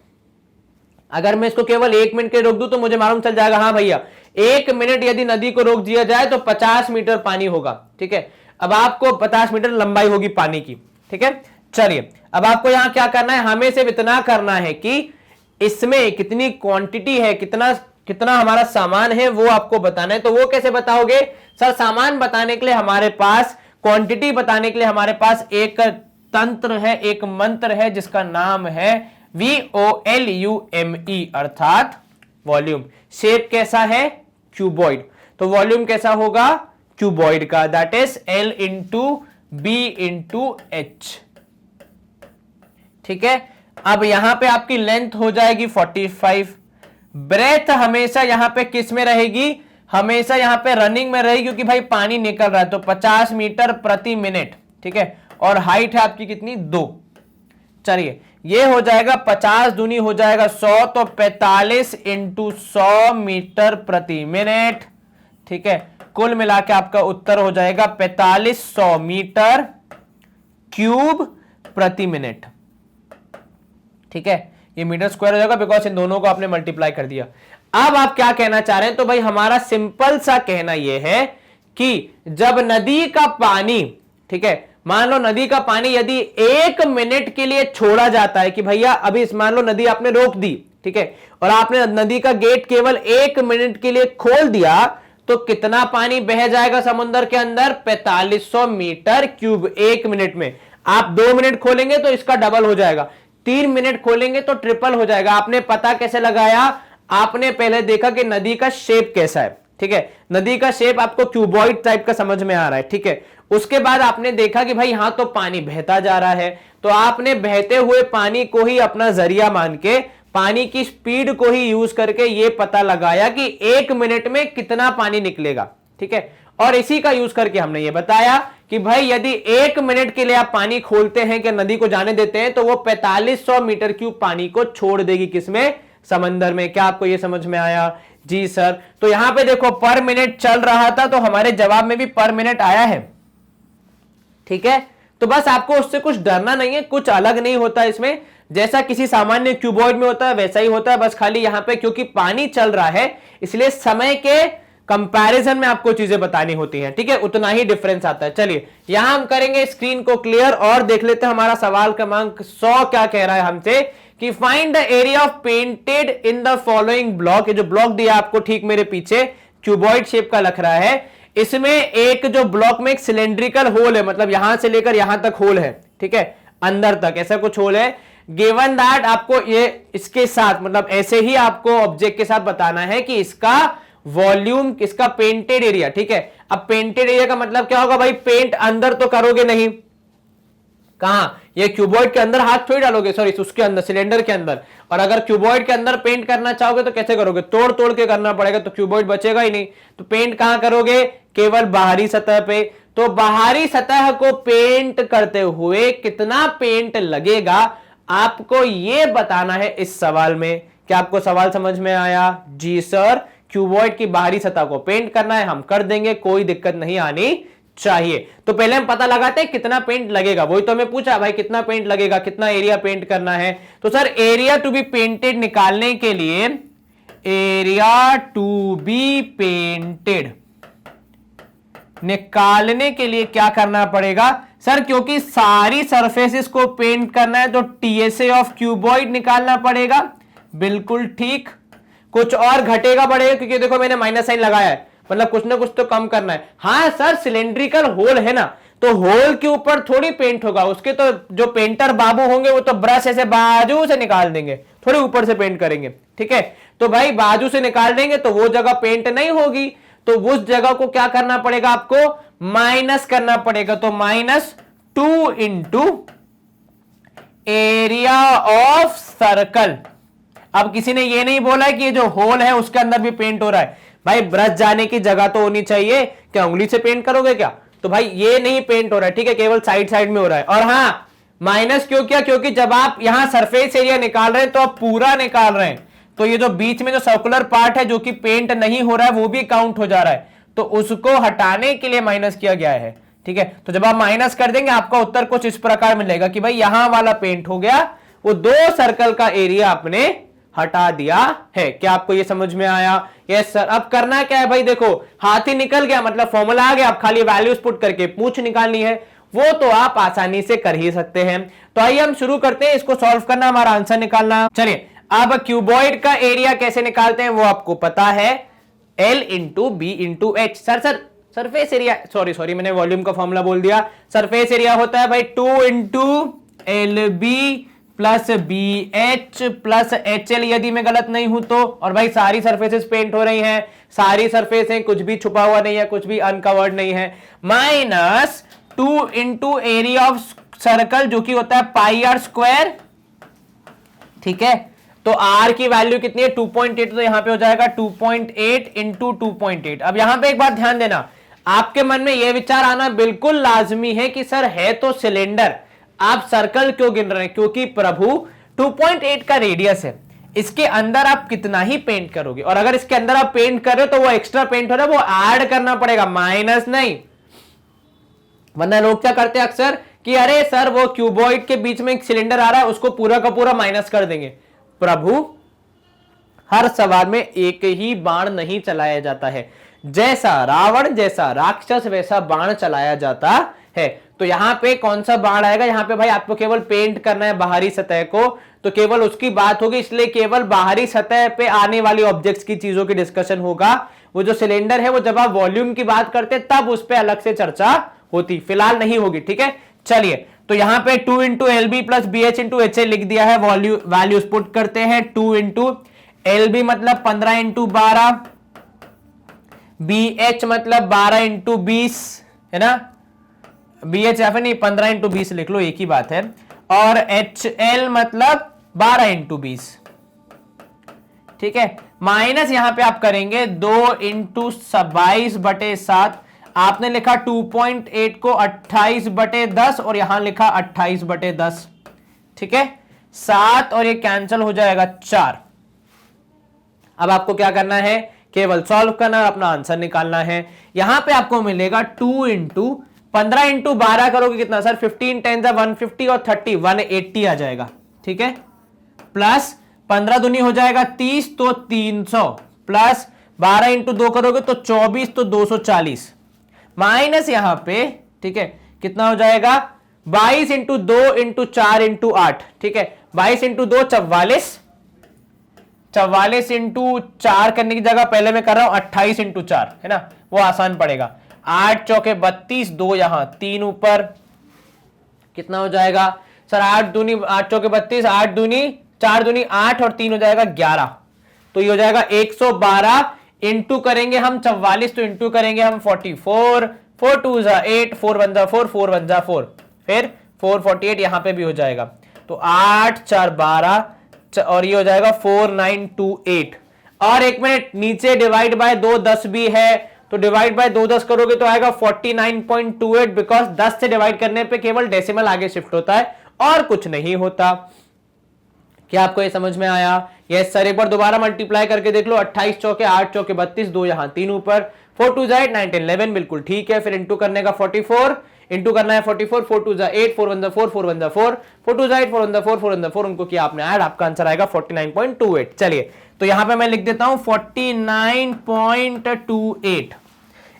अगर मैं इसको केवल 1 मिनट के रोक दूं तो मुझे मालूम चल जाएगा, हाँ भैया 1 मिनट यदि नदी को रोक दिया जाए तो 50 मीटर पानी होगा। ठीक है, अब आपको 50 मीटर लंबाई होगी पानी की। ठीक है, चलिए अब आपको यहां क्या करना है, हमें सिर्फ इतना करना है कि इसमें कितनी क्वांटिटी है, कितना हमारा सामान है वो आपको बताना है। तो वो कैसे बताओगे सर? सामान बताने के लिए हमारे पास, क्वांटिटी बताने के लिए हमारे पास एक तंत्र है, एक मंत्र है जिसका नाम है VOLUME अर्थात वॉल्यूम। शेप कैसा है? क्यूबॉइड। तो वॉल्यूम कैसा होगा? क्यूबॉइड का, that is L into B into H। ठीक है, अब यहां पे आपकी लेंथ हो जाएगी 45। ब्रेथ हमेशा यहां पे किस में रहेगी? हमेशा यहां पे रनिंग में रहेगी क्योंकि भाई पानी निकल रहा है, तो 50 मीटर प्रति मिनट। ठीक है, और हाइट है आपकी कितनी? 2। चलिए ये हो जाएगा 50 दूनी हो जाएगा 100, तो 45 इंटू 100 मीटर प्रति मिनट। ठीक है, कुल मिला के आपका उत्तर हो जाएगा 4500 मीटर क्यूब प्रति मिनट। ठीक है, ये मीटर स्क्वायर हो जाएगा बिकॉज इन दोनों को आपने मल्टीप्लाई कर दिया। अब आप क्या कहना चाह रहे हैं, तो भाई हमारा सिंपल सा कहना यह है कि जब नदी का पानी, ठीक है, मान लो नदी का पानी यदि 1 मिनट के लिए छोड़ा जाता है कि भैया अभी मान लो नदी आपने रोक दी, ठीक है, और आपने नदी का गेट केवल 1 मिनट के लिए खोल दिया, तो कितना पानी बह जाएगा समुद्र के अंदर? 4500 मीटर क्यूब 1 मिनट में। आप 2 मिनट खोलेंगे तो इसका डबल हो जाएगा, 3 मिनट खोलेंगे तो ट्रिपल हो जाएगा। आपने पता कैसे लगाया? आपने पहले देखा कि नदी का शेप कैसा है, ठीक है, नदी का शेप आपको क्यूबॉइड टाइप का समझ में आ रहा है, ठीक है। उसके बाद आपने देखा कि भाई यहां तो पानी बहता जा रहा है, तो आपने बहते हुए पानी को ही अपना जरिया मान के, पानी की स्पीड को ही यूज करके ये पता लगाया कि 1 मिनट में कितना पानी निकलेगा, ठीक है। और इसी का यूज करके हमने ये बताया कि भाई यदि 1 मिनट के लिए आप पानी खोलते हैं कि नदी को जाने देते हैं, तो वो 4500 मीटर क्यूब पानी को छोड़ देगी, किसमें? समंदर में। क्या आपको ये समझ में आया? जी सर। तो यहां पे देखो पर मिनट चल रहा था, तो हमारे जवाब में भी पर मिनट आया है, ठीक है। तो बस आपको उससे कुछ डरना नहीं है, कुछ अलग नहीं होता इसमें, जैसा किसी सामान्य क्यूबॉइड में होता है वैसा ही होता है। बस खाली यहां पे क्योंकि पानी चल रहा है इसलिए समय के कंपैरिजन में आपको चीजें बतानी होती हैं, ठीक है, उतना ही डिफरेंस आता है। चलिए यहां हम करेंगे स्क्रीन को क्लियर और देख लेते हैं हमारा सवाल क्रमांक 100 क्या कह रहा है हमसे कि find the area of painted in the following block. ये जो ब्लॉक दिया आपको ठीक मेरे पीछे क्यूबॉइड शेप का लग रहा है, इसमें एक जो ब्लॉक में एक सिलेंड्रिकल होल है, मतलब यहां से लेकर यहां तक होल है, ठीक है, अंदर तक ऐसा कुछ होल है। गिवन दैट आपको ये इसके साथ मतलब ऐसे ही आपको ऑब्जेक्ट के साथ बताना है कि इसका वॉल्यूम, इसका पेंटेड एरिया, ठीक है। अब पेंटेड एरिया का मतलब क्या होगा भाई? पेंट अंदर तो करोगे नहीं, कहां? ये क्यूबॉइड के अंदर हाथ थोड़ी डालोगे, सॉरी उसके अंदर, सिलेंडर के अंदर। और अगर क्यूबॉइड के अंदर पेंट करना चाहोगे तो कैसे करोगे? तोड़ तोड़ के करना पड़ेगा, तो क्यूबॉइड बचेगा ही नहीं। तो पेंट कहां करोगे? केवल बाहरी सतह पे। तो बाहरी सतह को पेंट करते हुए कितना पेंट लगेगा आपको ये बताना है इस सवाल में। क्या आपको सवाल समझ में आया? जी सर। क्यूबॉइड की बाहरी सतह को पेंट करना है, हम कर देंगे, कोई दिक्कत नहीं आनी चाहिए। तो पहले हम पता लगाते हैं कितना पेंट लगेगा। वही तो हमें पूछा भाई कितना पेंट लगेगा, कितना एरिया पेंट करना है। तो sir area to be painted निकालने के लिए, एरिया टू बी पेंटेड निकालने के लिए क्या करना पड़ेगा? सर क्योंकि सारी सरफेसेस को पेंट करना है तो टीएसए ऑफ क्यूबॉइड निकालना पड़ेगा। बिल्कुल ठीक। कुछ और घटेगा बढ़ेगा? क्योंकि देखो मैंने माइनस साइन लगाया है, मतलब कुछ ना कुछ तो कम करना है। हाँ सर सिलेंड्रिकल होल है ना, तो होल के ऊपर थोड़ी पेंट होगा, उसके तो जो पेंटर बाबू होंगे वो तो ब्रश ऐसे बाजू से निकाल देंगे, थोड़ी ऊपर से पेंट करेंगे, ठीक है। तो भाई बाजू से निकाल देंगे तो वो जगह पेंट नहीं होगी, तो उस जगह को क्या करना पड़ेगा आपको? माइनस करना पड़ेगा। तो -2 इंटू एरिया ऑफ सर्कल। अब किसी ने ये नहीं बोला है कि ये जो होल है उसके अंदर भी पेंट हो रहा है। भाई ब्रश जाने की जगह तो होनी चाहिए, क्या उंगली से पेंट करोगे क्या? तो भाई ये नहीं पेंट हो रहा है, ठीक है, केवल साइड साइड में हो रहा है। और हाँ माइनस क्यों किया? क्योंकि जब आप यहां सरफेस एरिया निकाल रहे हैं तो आप पूरा निकाल रहे हैं, तो ये जो बीच में जो सर्कुलर पार्ट है जो कि पेंट नहीं हो रहा है वो भी काउंट हो जा रहा है, तो उसको हटाने के लिए माइनस किया गया है, ठीक है। तो जब आप माइनस कर देंगे आपका उत्तर कुछ इस प्रकार मिलेगा कि भाई यहां वाला पेंट हो गया, वो 2 सर्कल का एरिया आपने हटा दिया है। क्या आपको ये समझ में आया? Yes sir. अब करना क्या है भाई? देखो हाथी निकल गया, मतलब फॉर्मूला आ गया, आप खाली वैल्यूज पुट करके पूछ निकालनी है, वो तो आप आसानी से कर ही सकते हैं। तो आइए हम शुरू करते हैं इसको सॉल्व करना, हमारा आंसर निकालना। चलिए अब क्यूबॉइड का एरिया कैसे निकालते हैं वो आपको पता है, L into b into h. Sir surface area, sorry मैंने वॉल्यूम का फॉर्मूला बोल दिया। सरफेस एरिया होता है भाई 2 into l b plus b h plus h l, यदि मैं गलत नहीं हूं तो। और भाई सारी सरफेसेस पेंट हो रही हैं, सारी सरफेस है, कुछ भी छुपा हुआ नहीं है, कुछ भी अनकवर्ड नहीं है। -2 इंटू एरिया ऑफ सर्कल जो कि होता है पाई आर स्क्वायर, ठीक है। तो r की वैल्यू कितनी है? 2.8, तो यहां पे हो जाएगा 2.8 इंटू 2.8। अब यहां पे एक बात ध्यान देना, आपके मन में यह विचार आना बिल्कुल लाजमी है कि सर है तो सिलेंडर, आप सर्कल क्यों गिन रहे हैं? क्योंकि प्रभु 2.8 का रेडियस है, इसके अंदर आप कितना ही पेंट करोगे, और अगर इसके अंदर आप पेंट कर रहे हो तो वो एक्स्ट्रा पेंट हो रहा है, वो ऐड करना पड़ेगा, माइनस नहीं। वरना लोग क्या करते हैं अक्सर कि अरे सर वो क्यूबॉइड के बीच में एक सिलेंडर आ रहा है, उसको पूरा का पूरा माइनस कर देंगे। प्रभु, हर सवाल में एक ही बाण नहीं चलाया जाता है, जैसा रावण जैसा राक्षस वैसा बाण चलाया जाता है। तो यहां पे कौन सा बाण आएगा, यहां पे भाई आपको केवल पेंट करना है बाहरी सतह को, तो केवल उसकी बात होगी, इसलिए केवल बाहरी सतह पे आने वाली ऑब्जेक्ट्स की चीजों की डिस्कशन होगा। वो जो सिलेंडर है वो जब आप वॉल्यूम की बात करते तब उस पर अलग से चर्चा होती, फिलहाल नहीं होगी, ठीक है। चलिए, तो यहां पे 2 into l b plus b h into h a लिख दिया है, वैल्यूज पुट करते हैं। 2 इंटू एल बी मतलब 15 इंटू 12, बी एच मतलब 12 इंटू 20 है ना, बी एच एफ नहीं 15 इंटू 20 लिख लो, एक ही बात है। और एच एल मतलब 12 इंटू 20, ठीक है। माइनस यहां पे आप करेंगे 2 इंटू 22/7, आपने लिखा 2.8 को 28/10 और यहां लिखा 28/10, ठीक है। 7 और ये कैंसिल हो जाएगा 4। अब आपको क्या करना है, केवल सॉल्व करना है, अपना आंसर निकालना है। यहां पे आपको मिलेगा 2 इंटू 15 इंटू 12 करोगे कितना सर, 15 10 150 और 30 180 आ जाएगा, ठीक है। प्लस 15 दूनी हो जाएगा 30 तो 300, प्लस 12 इंटू 2 करोगे तो 24 तो 240, माइनस यहां पे, ठीक है, कितना हो जाएगा 22 इंटू 2 इंटू 4 इंटू 8, ठीक है। 22 इंटू 2 44, 44 इंटू 4 करने की जगह पहले मैं कर रहा हूं 28 इंटू 4, है ना, वो आसान पड़ेगा। 8 चौके 32, 2 यहां 3 ऊपर, कितना हो जाएगा सर, 8 दूनी 8 चौके 32, 8 दूनी 4 दूनी 8 और 3 हो जाएगा 11, तो ये हो जाएगा 112। इंटू करेंगे हम 44, तो इंटू करेंगे हम 44, 4 2 8, 4 1 4, 4 1 4, फिर 448 यहां पे भी हो जाएगा, तो 8 4 12 और ये हो जाएगा 4928। और एक मिनट, नीचे डिवाइड बाय 2 10 भी है, तो डिवाइड बाय 2 10 करोगे तो आएगा 49.28, बिकॉज 10 से डिवाइड करने पे केवल डेसिमल आगे शिफ्ट होता है और कुछ नहीं होता। क्या आपको ये समझ में आया? यस सर, एक बार दोबारा मल्टीप्लाई करके देख लो, 28 चौके 8 चौके 32, 2 यहां 3 ऊपर, 4 2 8 9 10 11, बिल्कुल ठीक है। फिर इंटू करने का 44, इंटू करना है 44, 4 2 8, 4 1 4, 4 1 4, 4 2 8, 4 1 4, 4 1 4, उनको किया आपने ऐड, आपका आंसर आएगा 49.28। चलिए, तो यहां पे मैं लिख देता हूं 49.28।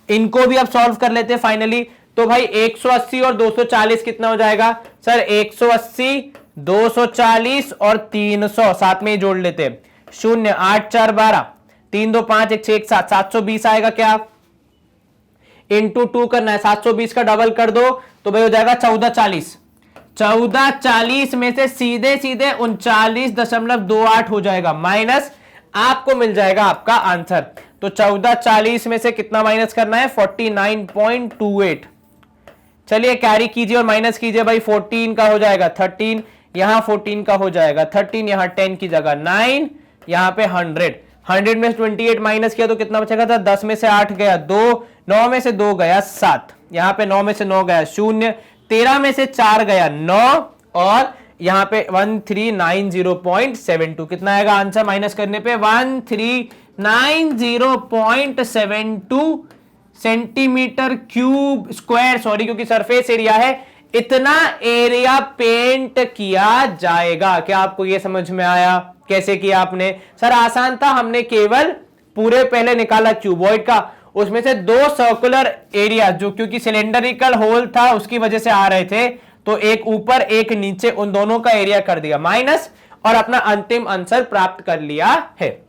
इनको भी आप सॉल्व कर लेते हैं फाइनली। तो भाई 180 और 240 कितना हो जाएगा सर, 180 240 और 300 साथ में ही जोड़ लेते हैं, 0 8 4 12, 3 2 5 1 6 1 7, 720 आएगा क्या, इंटू 2 करना है, 720 का डबल कर दो तो भाई हो जाएगा 1440। 1440 में से सीधे सीधे 39.28 हो जाएगा, माइनस आपको मिल जाएगा आपका आंसर। तो 1440 में से कितना माइनस करना है, 49.28। चलिए कैरी कीजिए और माइनस कीजिए भाई, 14 का हो जाएगा 13, यहां 14 का हो जाएगा 13, यहां 10 की जगह 9, यहां पे 100 में से 28 माइनस किया तो कितना बचेगा था, 10 में से 8 गया 2, 9 में से 2 गया 7, यहां पे 9 में से 9 गया 0, 13 में से 4 गया 9 और यहां पे 1390.72, कितना आएगा आंसर माइनस करने पे, 1390.72 सेंटीमीटर क्यूब स्क्वायर, सॉरी क्योंकि सरफेस एरिया है, इतना एरिया पेंट किया जाएगा। क्या आपको यह समझ में आया कैसे किया आपने? सर आसान था, हमने केवल पूरे पहले निकाला क्यूबॉइड का, उसमें से 2 सर्कुलर एरिया जो क्योंकि सिलेंडरिकल होल था उसकी वजह से आ रहे थे, तो एक ऊपर एक नीचे, उन दोनों का एरिया कर दिया माइनस और अपना अंतिम आंसर प्राप्त कर लिया है।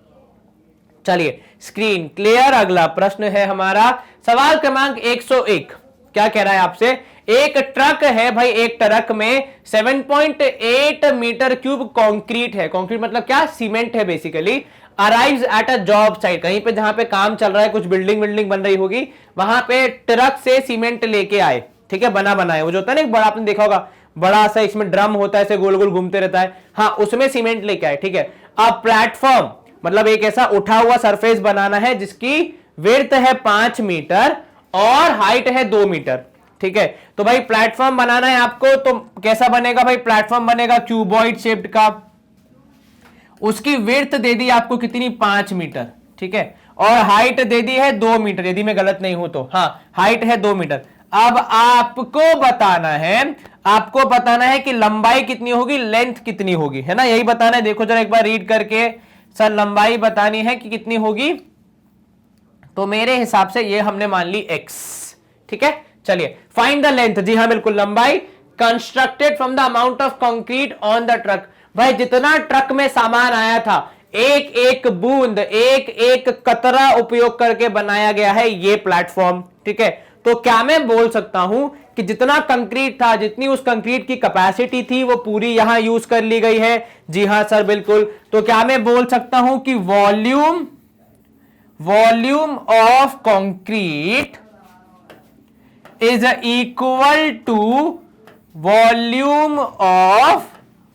चलिए स्क्रीन क्लियर। अगला प्रश्न है हमारा सवाल क्रमांक 101। क्या कह रहा है आपसे, एक ट्रक है भाई, एक ट्रक में 7.8 मीटर क्यूब कंक्रीट है, कंक्रीट मतलब क्या, सीमेंट है basically, arrives at a job site, कहीं पे जहां पे काम चल रहा है, कुछ बिल्डिंग बन रही होगी, वहां पे ट्रक से सीमेंट लेके आए, ठीक है, बनाए, वो जो होता है ना एक बड़ा, आपने देखा होगा बड़ा सा इसमें ड्रम होता है, ऐसे गोल गोल घूमते रहता है, हाँ उसमें सीमेंट लेके आए, ठीक है। अब प्लेटफॉर्म मतलब एक ऐसा उठा हुआ सरफेस बनाना है जिसकी विड्थ है 5 मीटर और हाइट है 2 मीटर, ठीक है। तो भाई प्लेटफॉर्म बनाना है आपको, तो कैसा बनेगा भाई, प्लेटफॉर्म बनेगा क्यूबॉइड शेप्ड का, उसकी विड्थ दे दी आपको कितनी 5 मीटर, ठीक है, और हाइट दे दी है 2 मीटर, यदि मैं गलत नहीं हूं तो, हाँ हाइट है 2 मीटर। अब आपको बताना है कि लंबाई कितनी होगी, लेंथ कितनी होगी, है ना, यही बताना है। देखो जरा एक बार रीड करके, सर लंबाई बतानी है कि कितनी होगी, तो मेरे हिसाब से ये हमने मान ली x, ठीक है। चलिए फाइंड द लेंथ, जी हाँ बिल्कुल, लंबाई constructed from the amount of concrete on the truck. भाई जितना ट्रक में सामान आया था, एक एक बूंद, एक एक कतरा उपयोग करके बनाया गया है ये प्लेटफॉर्म, ठीक है। तो क्या मैं बोल सकता हूं कि जितना कंक्रीट था, जितनी उस कंक्रीट की कैपेसिटी थी, वो पूरी यहां यूज कर ली गई है, जी हां सर बिल्कुल। तो क्या मैं बोल सकता हूं कि volume of concrete is equal to volume of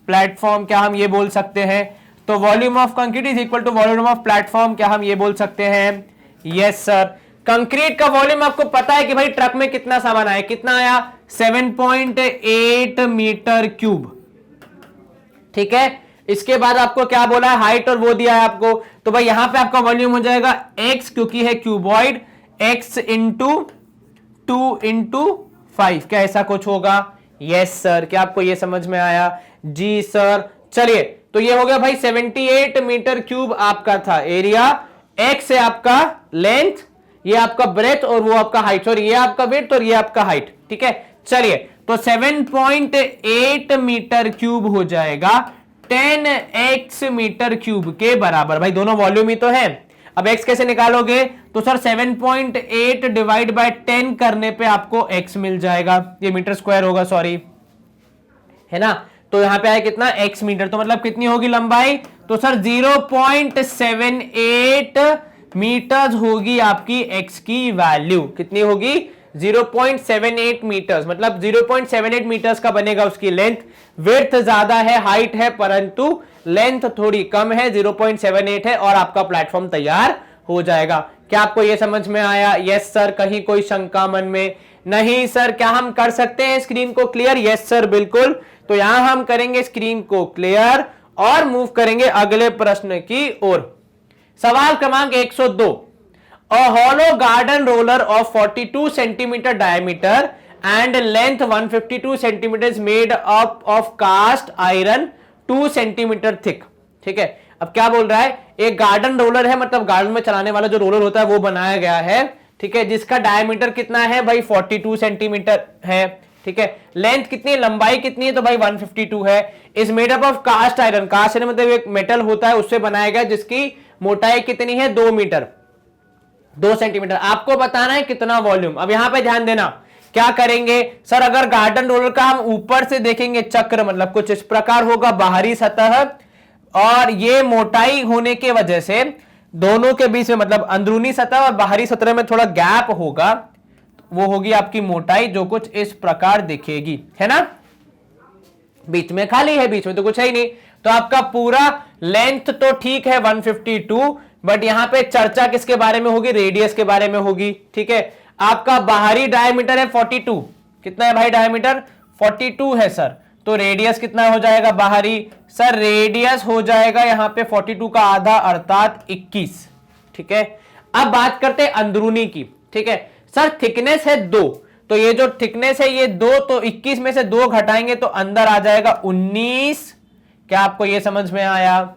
platform, क्या हम ये बोल सकते हैं? तो volume of concrete is equal to volume of platform, क्या हम ये बोल सकते हैं? Yes sir. कंक्रीट का वॉल्यूम आपको पता है कि भाई ट्रक में कितना सामान आया, कितना आया 7.8 मीटर क्यूब, ठीक है। इसके बाद आपको क्या बोला है, हाइट और वो दिया है आपको, तो भाई यहां पे आपका वॉल्यूम हो जाएगा x, क्योंकि है क्यूबॉइड, x इंटू 2 इंटू 5, क्या ऐसा कुछ होगा? Yes sir. क्या आपको ये समझ में आया? जी सर। चलिए तो ये हो गया भाई 78 मीटर क्यूब आपका था एरिया, x है आपका लेंथ, ये आपका ब्रेथ और वो आपका हाइट, सॉरी ये आपका विड्थ और ये आपका हाइट, ठीक है। चलिए तो 7.8 मीटर क्यूब हो जाएगा 10x मीटर क्यूब के बराबर। भाई दोनों वॉल्यूम ही तो है। अब x कैसे निकालोगे? तो सर 7.8 डिवाइड बाय 10 करने पे आपको x मिल जाएगा, ये मीटर स्क्वायर होगा, सॉरी, है ना। तो यहां पे आया कितना, x मीटर, तो मतलब कितनी होगी लंबाई? तो सर 0.78 मीटर्स होगी आपकी x की वैल्यू, कितनी होगी? 0.78 मीटर्स, मतलब 0.78 मीटर्स का बनेगा उसकी लेंथ। विड्थ ज्यादा है, हाइट है, परंतु लेंथ थोड़ी कम है, 0.78 है, और आपका प्लेटफॉर्म तैयार हो जाएगा। क्या आपको यह समझ में आया? Yes sir. कहीं कोई शंका मन में? नहीं सर। क्या हम कर सकते हैं स्क्रीन को क्लियर? यस सर बिल्कुल। तो यहां हम करेंगे स्क्रीन को क्लियर और मूव करेंगे अगले प्रश्न की ओर। सवाल क्रमांक 102। A hollow garden roller of 42 centimeter diameter and length 152 centimeters made up of cast iron 2 centimeter thick, ठीक है। अब क्या बोल रहा है, एक गार्डन रोलर है, मतलब गार्डन में चलाने वाला जो रोलर होता है वो बनाया गया है, ठीक है, जिसका डायमीटर कितना है भाई 42 सेंटीमीटर है, ठीक है। लेंथ कितनी है, लंबाई कितनी है, तो भाई 152 है। Is made up of cast iron, cast iron मतलब एक मेटल होता है, उससे बनाया गया, जिसकी मोटाई कितनी है 2 मीटर 2 सेंटीमीटर। आपको बताना है कितना वॉल्यूम। अब यहां पे ध्यान देना, क्या करेंगे सर, अगर गार्डन रोलर का हम ऊपर से देखेंगे चक्र, मतलब कुछ इस प्रकार होगा, बाहरी सतह, और ये मोटाई होने के वजह से दोनों के बीच में, मतलब अंदरूनी सतह और बाहरी सतह में थोड़ा गैप होगा, वो होगी आपकी मोटाई, जो कुछ इस प्रकार दिखेगी, है ना। बीच में खाली है, बीच में तो कुछ है ही नहीं। तो आपका पूरा लेंथ तो ठीक है 152, बट यहां पे चर्चा किसके बारे में होगी? रेडियस के बारे में होगी, ठीक है। आपका बाहरी डायमीटर है 42, कितना है भाई डायमीटर? 42 है सर। तो रेडियस कितना हो जाएगा बाहरी? सर रेडियस हो जाएगा यहां पे 42 का आधा, अर्थात 21, ठीक है। अब बात करते हैं अंदरूनी की, ठीक है। सर थिकनेस है 2, तो ये जो थिकनेस है ये 2, तो 21 में से 2 घटाएंगे तो अंदर आ जाएगा 19। क्या आपको ये समझ में आया?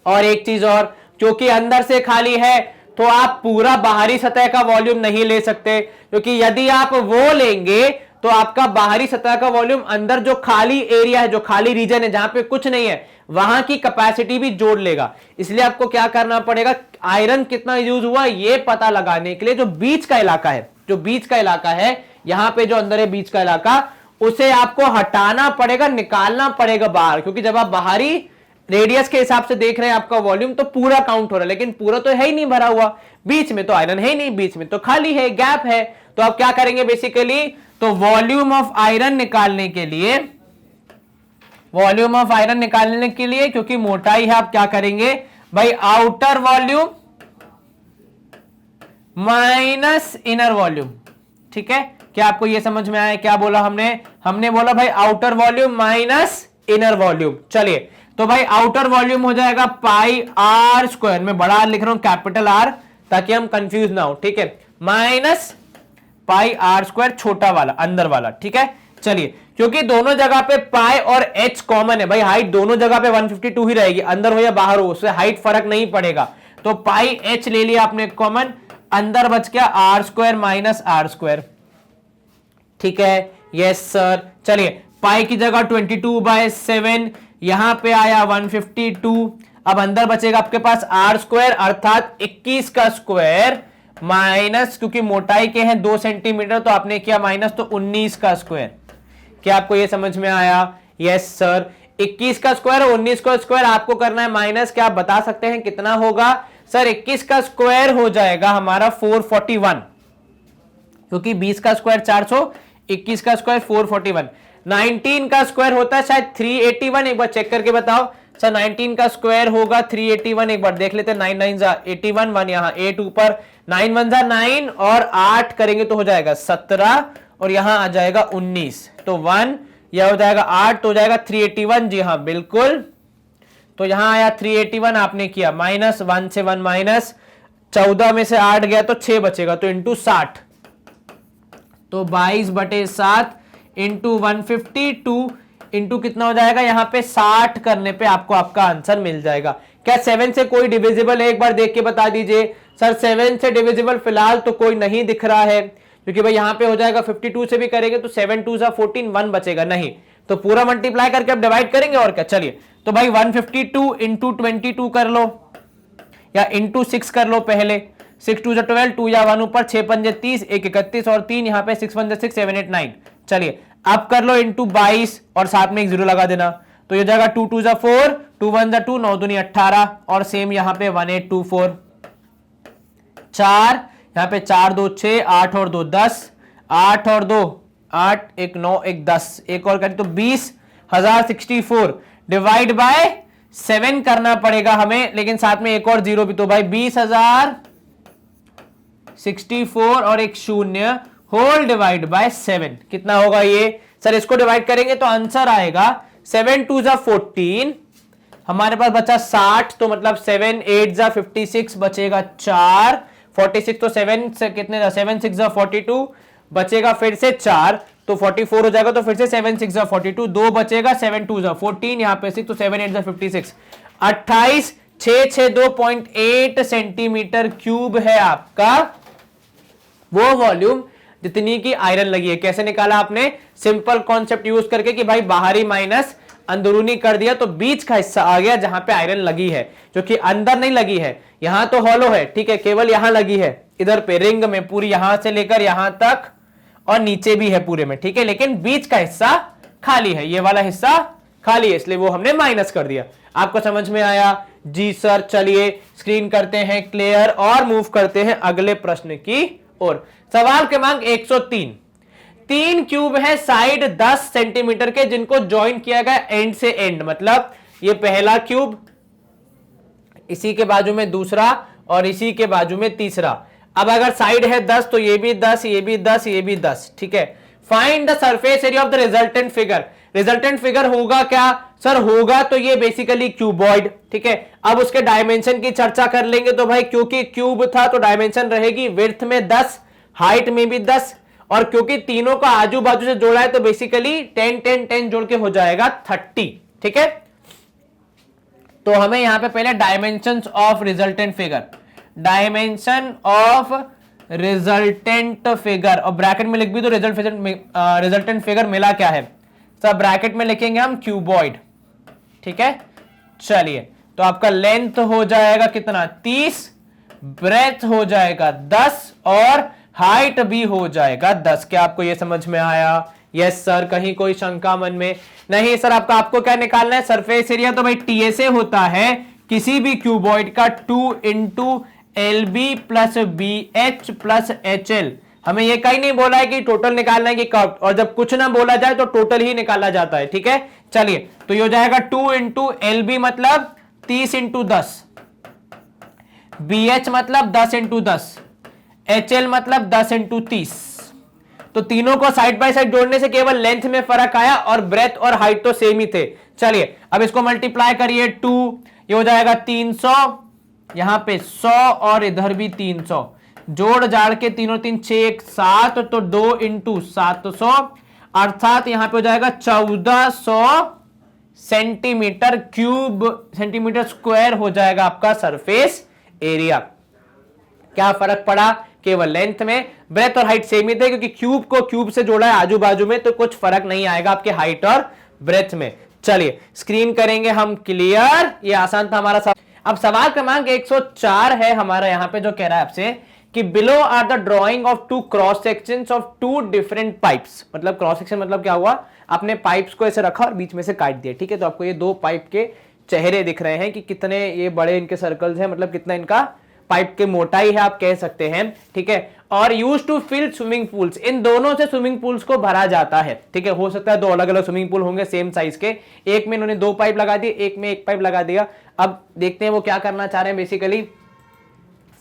और एक चीज और, क्योंकि अंदर से खाली है तो आप पूरा बाहरी सतह का वॉल्यूम नहीं ले सकते, क्योंकि यदि आप वो लेंगे तो आपका बाहरी सतह का वॉल्यूम अंदर जो खाली एरिया है, जो खाली रीजन है जहां पे कुछ नहीं है, वहां की कैपेसिटी भी जोड़ लेगा। इसलिए आपको क्या करना पड़ेगा, आयरन कितना यूज हुआ ये पता लगाने के लिए जो बीच का इलाका है, जो बीच का इलाका है यहां पे जो अंदर है बीच का इलाका, उसे आपको हटाना पड़ेगा, निकालना पड़ेगा बाहर, क्योंकि जब आप बाहरी रेडियस के हिसाब से देख रहे हैं आपका वॉल्यूम तो पूरा काउंट हो रहा है, लेकिन पूरा तो है ही नहीं भरा हुआ, बीच में तो आयरन है ही नहीं, बीच में तो खाली है, गैप है। तो आप क्या करेंगे बेसिकली, तो वॉल्यूम ऑफ आयरन निकालने के लिए, वॉल्यूम ऑफ आयरन निकालने के लिए, क्योंकि मोटाई है, आप क्या करेंगे भाई, outer volume minus inner volume, ठीक है। क्या आपको यह समझ में आया? क्या बोला हमने? हमने बोला भाई outer volume minus inner volume. चलिए तो भाई आउटर वॉल्यूम हो जाएगा पाई आर स्क्वायर, में बड़ा आर लिख रहा हूं कैपिटल आर ताकि हम कंफ्यूज ना हो, ठीक है, माइनस पाई आर स्क्वायर छोटा वाला अंदर वाला, ठीक है। चलिए क्योंकि दोनों जगह पे पाई और एच कॉमन है भाई, हाइट दोनों जगह पे 152 ही रहेगी, अंदर हो या बाहर हो उससे हाइट फर्क नहीं पड़ेगा, तो पाई एच ले लिया आपने कॉमन, अंदर बच गया r square minus r square, ठीक है। यस सर, चलिए पाई की जगह 22/7, यहां पे आया 152, अब अंदर बचेगा आपके पास आर स्क्वायर अर्थात 21 का स्क्वायर माइनस, क्योंकि मोटाई के हैं 2 सेंटीमीटर तो आपने किया माइनस, तो 19 का स्क्वायर। क्या आपको ये समझ में आया? यस सर, 21 का स्क्वायर और 19 का स्क्वायर आपको करना है माइनस, क्या आप बता सकते हैं कितना होगा? सर 21 का स्क्वायर हो जाएगा हमारा 441, क्योंकि 20 का स्क्वायर 400, 21 का स्क्वायर 441, 19 का स्क्वायर होता है शायद 381, एक बार चेक करके बताओ सर। 19 का स्क्वायर होगा 381, एक बार देख लेते हैं। 9 9 जा 81, 1 यहां 8 ऊपर, 9 1 जा 9 और 8 करेंगे तो हो जाएगा 17 और यहां आ जाएगा 19, तो 1 यह हो जाएगा 8 तो हो जाएगा 381, जी हाँ बिल्कुल। तो यहां आया 381, आपने किया माइनस, 1 से 1 माइनस, 14 में से 8 गया तो 6 बचेगा, तो इंटू 60, तो 22/7 इंटू 152 इंटू कितना हो जाएगा यहाँ पे 60 करने पे आपको आपका आंसर मिल जाएगा। क्या 7 से कोई डिविजिबल है? एक बार देख के बता दीजिए सर। 7 से डिविजिबल फिलहाल तो कोई नहीं दिख रहा है, क्योंकि भाई यहाँ पे हो जाएगा 52 से भी करेंगे तो 7 2 14, 1 बचेगा नहीं, तो पूरा मल्टीप्लाई करके अब डिवाइड करेंगे और क्या। चलिए तो भाई 152 इंटू 22 कर लो या इंटू 6 कर लो पहले, 6 2 12, 2 या 1 ऊपर, 6 5 30, 1 31 और 3 यहाँ पे 6 1 6 7 8 9। चलिए अब कर लो इंटू 22 और साथ में एक जीरो लगा देना, तो ये जाएगा 2 2 4, 2 1 2, 9 2 18 और सेम यहाँ पे 1824, 4 यहाँ पे 4 2 6, 8 और 2 10, 8 और 2 8, 1 9 1 10, एक और करें तो 20,064 डिवाइड बाय 7 करना पड़ेगा हमें, लेकिन साथ में एक और जीरो भी, तो भाई 20,064 और एक शून्य होल डिवाइड बाय 7 कितना होगा ये? सर इसको डिवाइड करेंगे तो आंसर आएगा 7 2 14, हमारे पास बचा 60, तो मतलब 7 8 56 बचेगा 4, 46 तो 7 से कितने 7 6 42 बचेगा फिर से 4, तो 44 हो जाएगा, तो फिर से 7 6 42, 2 बचेगा, 7 2 14 यहाँ पे 6, तो 7 8 56, 28 662.8 सेंटीमीटर क्यूब है आपका वो वॉल्यूम जितनी की आयरन लगी है। कैसे निकाला आपने? सिंपल कॉन्सेप्ट यूज करके कि भाई बाहरी माइनस अंदरूनी कर दिया, तो बीच का हिस्सा आ गया जहां पे आयरन लगी है, जो कि अंदर नहीं लगी है, यहां तो हॉलो है, ठीक है, केवल यहां लगी है, इधर पे रिंग में पूरी यहां से लेकर यहां तक और नीचे भी है पूरे में, ठीक है, लेकिन बीच का हिस्सा खाली है, ये वाला हिस्सा खाली है, इसलिए वो हमने माइनस कर दिया। आपको समझ में आया? जी सर। चलिए स्क्रीन करते हैं क्लियर और मूव करते हैं अगले प्रश्न की ओर। सवाल क्रमांक 103, 3 क्यूब है साइड 10 सेंटीमीटर के जिनको ज्वाइन किया गया एंड से एंड, मतलब ये पहला क्यूब, इसी के बाजू में दूसरा और इसी के बाजू में तीसरा। अब अगर साइड है 10 तो ये भी 10, ये भी 10, ये भी 10, ठीक है। Find the surface area of the resultant figure. Resultant figure होगा क्या? सर होगा तो ये बेसिकली क्यूबॉइड, ठीक है। अब उसके डायमेंशन की चर्चा कर लेंगे, तो भाई क्योंकि क्यूब था तो डायमेंशन रहेगी विड्थ में 10, हाइट में भी 10, और क्योंकि तीनों का आजू बाजू से जोड़ा है तो बेसिकली 10 10 10 जोड़ के हो जाएगा 30, ठीक है। तो हमें यहां पे पहले dimensions of resultant figure, dimension of resultant figure, और ब्रैकेट में लिख भी तो रिजल्टेंट फिगर मिला क्या है? सब ब्रैकेट में लिखेंगे हम क्यूबॉइड, ठीक है। चलिए तो आपका लेंथ हो जाएगा कितना? 30, ब्रेथ हो जाएगा 10 और हाइट भी हो जाएगा 10। क्या आपको यह समझ में आया? Yes sir. कहीं कोई शंका मन में? नहीं सर। आपको क्या निकालना है? सरफेस एरिया तो भाई टीएसए होता है किसी भी क्यूबॉइड का 2 into LB plus BH plus HL। हमें ये कहीं नहीं बोला है कि टोटल निकालना है कि कर्व, और जब कुछ ना बोला जाए तो टोटल ही निकाला जाता है, ठीक है। चलिए तो ये हो जाएगा 2 इंटू LB मतलब 30 इंटू 10, BH मतलब 10 इंटू 10, HL मतलब 10 इंटू 30, तो तीनों को साइड बाय साइड जोड़ने से केवल लेंथ में फर्क आया और ब्रेथ और हाइट तो सेम ही थे। चलिए अब इसको मल्टीप्लाई करिए 2, ये हो जाएगा 300, यहां पे 100 और इधर भी 300, जोड़ जाड़ के तीनों 3 6 7, तो 2 इंटू 700, अर्थात यहां पे हो जाएगा 1400 सेंटीमीटर क्यूब, सेंटीमीटर स्क्वायर हो जाएगा आपका सरफेस एरिया। क्या फर्क पड़ा? केवल लेंथ में, ब्रेथ और हाइट सेम ही थे क्योंकि क्यूब को क्यूब से जोड़ा है आजू बाजू में, तो कुछ फर्क नहीं आएगा आपके हाइट और ब्रेथ में। चलिए स्क्रीन करेंगे हम क्लियर, ये आसान था हमारा सवाल। अब सवाल क्रमांक 104 है हमारा, यहां पे जो कह रहा है आपसे कि below are the drawing of two cross sections of two different pipes. मतलब क्रॉस सेक्शन मतलब क्या हुआ, आपने पाइप्स को ऐसे रखा और बीच में से काट दिया, ठीक है। तो आपको ये दो पाइप के चेहरे दिख रहे हैं कि कितने ये बड़े इनके सर्कल्स हैं, मतलब कितना इनका पाइप की मोटाई है आप कह सकते हैं, ठीक है। और use to fill swimming pools, इन दोनों से स्विमिंग पूल्स को भरा जाता है, ठीक है। हो सकता है दो अलग अलग स्विमिंग पूल होंगे सेम साइज के, एक में इन्होंने 2 पाइप लगा दिए, एक में 1 पाइप लगा दिया। अब देखते हैं वो क्या करना चाह रहे हैं basically.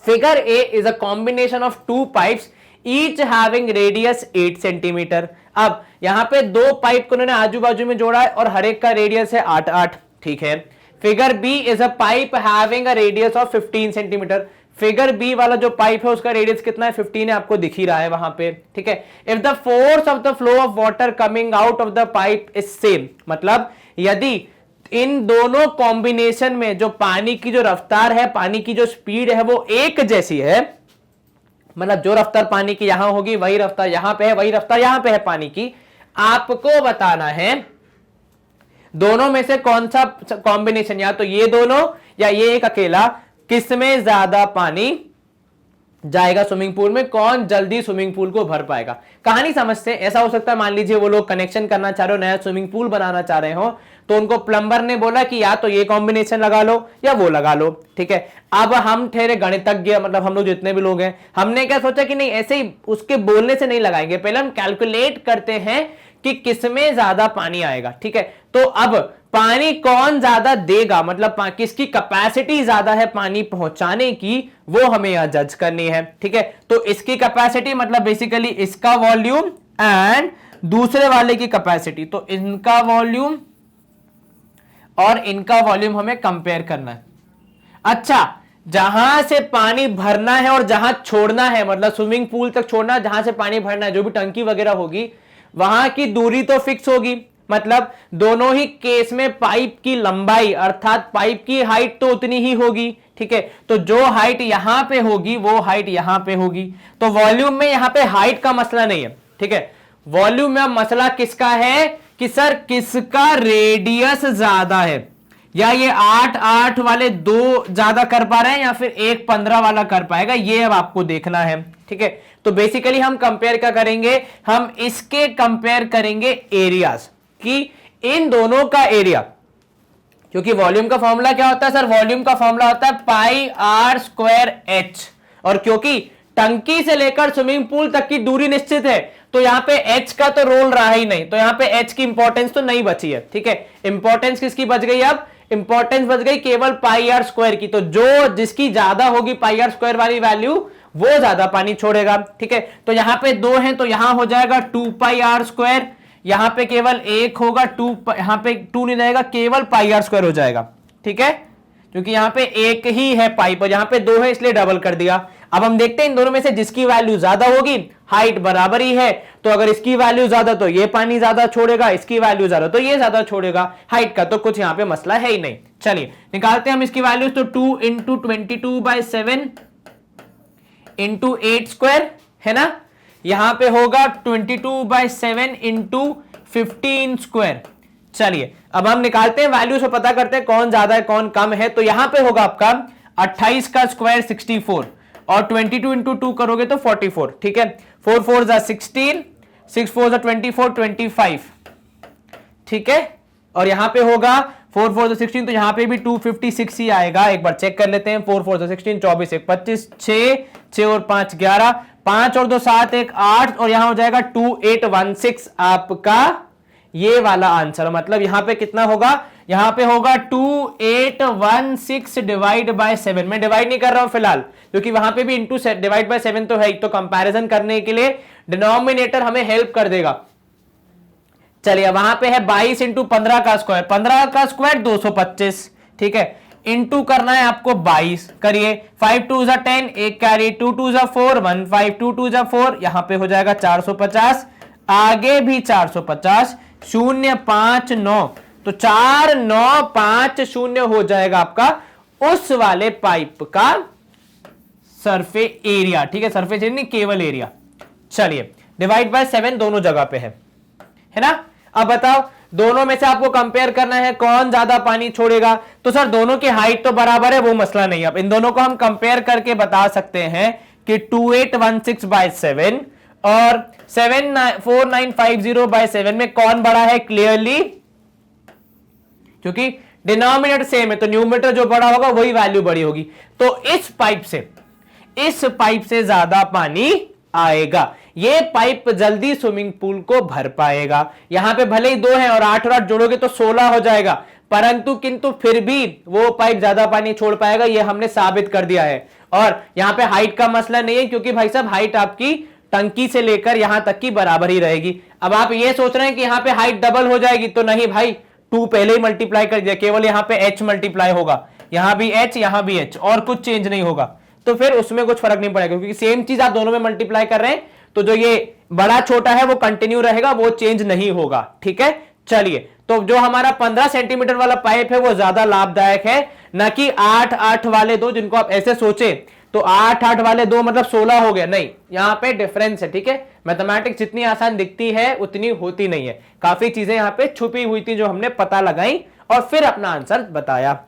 Figure A is a combination of 2 pipes each having radius 8 centimetre. अब यहां पे 2 पाइप को उन्होंने आजू बाजू में जोड़ा है और हर एक का रेडियस है 8-8, ठीक है। Figure b is a pipe having a radius of 15 centimetre. Figure b वाला जो पाइप है उसका रेडियस कितना है, 15 है, आपको दिख ही रहा है वहां पे, ठीक है। If the force of the flow of water coming out of the pipe is same, मतलब यदि इन दोनों कॉम्बिनेशन में जो पानी की जो रफ्तार है, पानी की जो स्पीड है वो एक जैसी है, मतलब जो रफ्तार पानी की यहां होगी वही रफ्तार यहां पे है, वही रफ्तार यहां पे है पानी की, आपको बताना है दोनों में से कौन सा कॉम्बिनेशन, या तो ये दोनों या ये एक अकेला, किसमें ज्यादा पानी जाएगा स्विमिंग पूल में, कौन जल्दी स्विमिंग पूल को भर पाएगा। कहानी समझते हैं। ऐसा हो सकता है मान लीजिए वो लोग कनेक्शन करना चाह रहे हो, नया स्विमिंग पूल बनाना चाह रहे हो, तो उनको प्लम्बर ने बोला कि या तो ये कॉम्बिनेशन लगा लो या वो लगा लो, ठीक है। अब हम ठहरे गणितज्ञ, मतलब हम लोग जितने भी लोग हैं, हमने क्या सोचा कि नहीं ऐसे ही उसके बोलने से नहीं लगाएंगे, पहले हम कैलकुलेट करते हैं कि किसमें ज्यादा पानी आएगा, ठीक है। तो अब पानी कौन ज्यादा देगा, मतलब किसकी कैपेसिटी ज्यादा है पानी पहुंचाने की, वो हमें यहां जज करनी है, ठीक है। तो इसकी कैपेसिटी मतलब बेसिकली इसका वॉल्यूम एंड दूसरे वाले की कैपेसिटी, तो इनका वॉल्यूम और इनका वॉल्यूम हमें कंपेयर करना है। अच्छा, जहां से पानी भरना है और जहां छोड़ना है, मतलब स्विमिंग पूल तक छोड़ना, जहां से पानी भरना है, जो भी टंकी वगैरह होगी वहां की दूरी तो फिक्स होगी, मतलब दोनों ही केस में पाइप की लंबाई अर्थात पाइप की हाइट तो उतनी ही होगी, ठीक है। तो जो हाइट यहां पे होगी वो हाइट यहां पे होगी। तो वॉल्यूम में यहां पे हाइट का मसला नहीं है, ठीक है। वॉल्यूम में मसला किसका है कि सर किसका रेडियस ज्यादा है, या ये 8-8 वाले 2 ज्यादा कर पा रहे हैं या फिर एक 15 वाला कर पाएगा, ये अब आपको देखना है, ठीक है। तो बेसिकली हम कंपेयर क्या करेंगे, हम इसके कंपेयर करेंगे एरियाज कि इन दोनों का एरिया, क्योंकि वॉल्यूम का फॉर्मूला क्या होता है सर, वॉल्यूम का फॉर्मूला होता है पाई आर स्क्वायर एच, और क्योंकि टंकी से लेकर स्विमिंग पूल तक की दूरी निश्चित है तो यहां पे एच का तो रोल रहा ही नहीं, तो यहां पे एच की इंपॉर्टेंस तो नहीं बची है, ठीक है। इंपॉर्टेंस किसकी बच गई, अब इंपॉर्टेंस बच गई केवल पाई आर स्क्वायर की, तो जो जिसकी ज्यादा होगी पाई आर स्क्वायर वाली वैल्यू वो ज्यादा पानी छोड़ेगा, ठीक है। तो यहां पे 2 हैं तो यहां हो जाएगा 2 पाई आर स्क्वायर, यहां पे केवल 1 होगा 2, यहां पे 2 नहीं रहेगा, केवल पाई आर स्क्वायर हो जाएगा, ठीक है, क्योंकि यहां पे 1 ही है पाइप और यहां पे 2 है इसलिए डबल कर दिया। अब हम देखते हैं इन दोनों में से जिसकी वैल्यू ज्यादा होगी, हाइट बराबर ही है, तो अगर इसकी वैल्यू ज्यादा तो ये पानी ज्यादा छोड़ेगा, इसकी वैल्यू ज्यादा तो ये ज्यादा छोड़ेगा, हाइट का तो कुछ यहां पे मसला है ही नहीं। चलिए निकालते हैं हम इसकी वैल्यू, तो 2 इंटू 22/7 इंटू 8 स्क्वायर है ना, यहां पे होगा 22/7 इंटू 15 स्क्वायर। चलिए अब हम निकालते हैं वैल्यू से, पता करते हैं कौन ज्यादा है कौन कम है। तो यहां पे होगा आपका 28 का स्क्वायर 64 और 22 इंटू 2 करोगे तो 44, ठीक है। 4 4 16, 6 4 24, 25, ठीक है। और यहां पे होगा 4 4 16, तो यहां पे भी 256 ही आएगा। एक बार चेक कर लेते हैं, 4 4 16, 24 1 25, 6 और 5 11, 5 और 2 7 1 8, और यहां हो जाएगा 2816 आपका ये वाला आंसर। मतलब यहां पे कितना होगा, यहां पे होगा 2816 डिवाइड बाय 7। मैं डिवाइड नहीं कर रहा हूं फिलहाल, क्योंकि वहां पे भी इंटू डिवाइड बाय 7 तो है, तो कंपैरिजन करने के लिए डिनोमिनेटर हमें हेल्प कर देगा। चलिए वहां पे है 22 इंटू 15 का स्क्वायर, 15 का स्क्वायर 225, ठीक है, इंटू करना है आपको 22, करिए 5 2 जा 10, एक कैरी 2 2 जा 4, 1 5 2 2 जा 4, यहां पे हो जाएगा 450, आगे भी 450, 0 5 9, तो 4950 हो जाएगा आपका उस वाले पाइप का सरफेस एरिया, ठीक है, सरफेस एरिया नहीं केवल एरिया। चलिए डिवाइड बाय 7 दोनों जगह पे है ना। अब बताओ दोनों में से आपको कंपेयर करना है कौन ज्यादा पानी छोड़ेगा, तो सर दोनों की हाइट तो बराबर है, वो मसला नहीं है। अब इन दोनों को हम कंपेयर करके बता सकते हैं कि 2816 बाय 7 और 4950 बाय 7 में कौन बड़ा है, क्लियरली क्योंकि डिनोमिनेटर सेम है तो न्यूमरेटर जो बड़ा होगा वही वैल्यू बड़ी होगी। तो इस पाइप से ज्यादा पानी आएगा, ये पाइप जल्दी स्विमिंग पूल को भर पाएगा। यहां पे भले ही 2 है और 8 और 8 जोड़ोगे तो 16 हो जाएगा, परंतु किंतु फिर भी वो पाइप ज्यादा पानी छोड़ पाएगा, ये हमने साबित कर दिया है। और यहां पे हाइट का मसला नहीं है, क्योंकि भाई साहब हाइट आपकी टंकी से लेकर यहां तक की बराबर ही रहेगी। अब आप ये सोच रहे हैं कि यहां पे हाइट डबल हो जाएगी, तो नहीं भाई, 2 पहले ही मल्टीप्लाई कर दिया, केवल यहां पे h मल्टीप्लाई होगा, यहां भी h यहां भी h, और कुछ चेंज नहीं होगा, तो फिर उसमें कुछ फर्क नहीं पड़ेगा, क्योंकि सेम चीज आप दोनों में मल्टीप्लाई कर रहे हैं, तो जो ये बड़ा छोटा है वो कंटिन्यू रहेगा, वो चेंज नहीं होगा, ठीक है। चलिए तो जो हमारा 15 सेंटीमीटर वाला पाइप है वो ज्यादा लाभदायक है, ना कि 8 8 वाले दो, जिनको आप ऐसे सोचे तो 8 8 वाले दो मतलब 16 हो गया, नहीं, यहां पे डिफरेंस है, ठीक है। मैथमेटिक्स जितनी आसान दिखती है उतनी होती नहीं है, काफी चीजें यहां पे छुपी हुई थी जो हमने पता लगाई और फिर अपना आंसर बताया।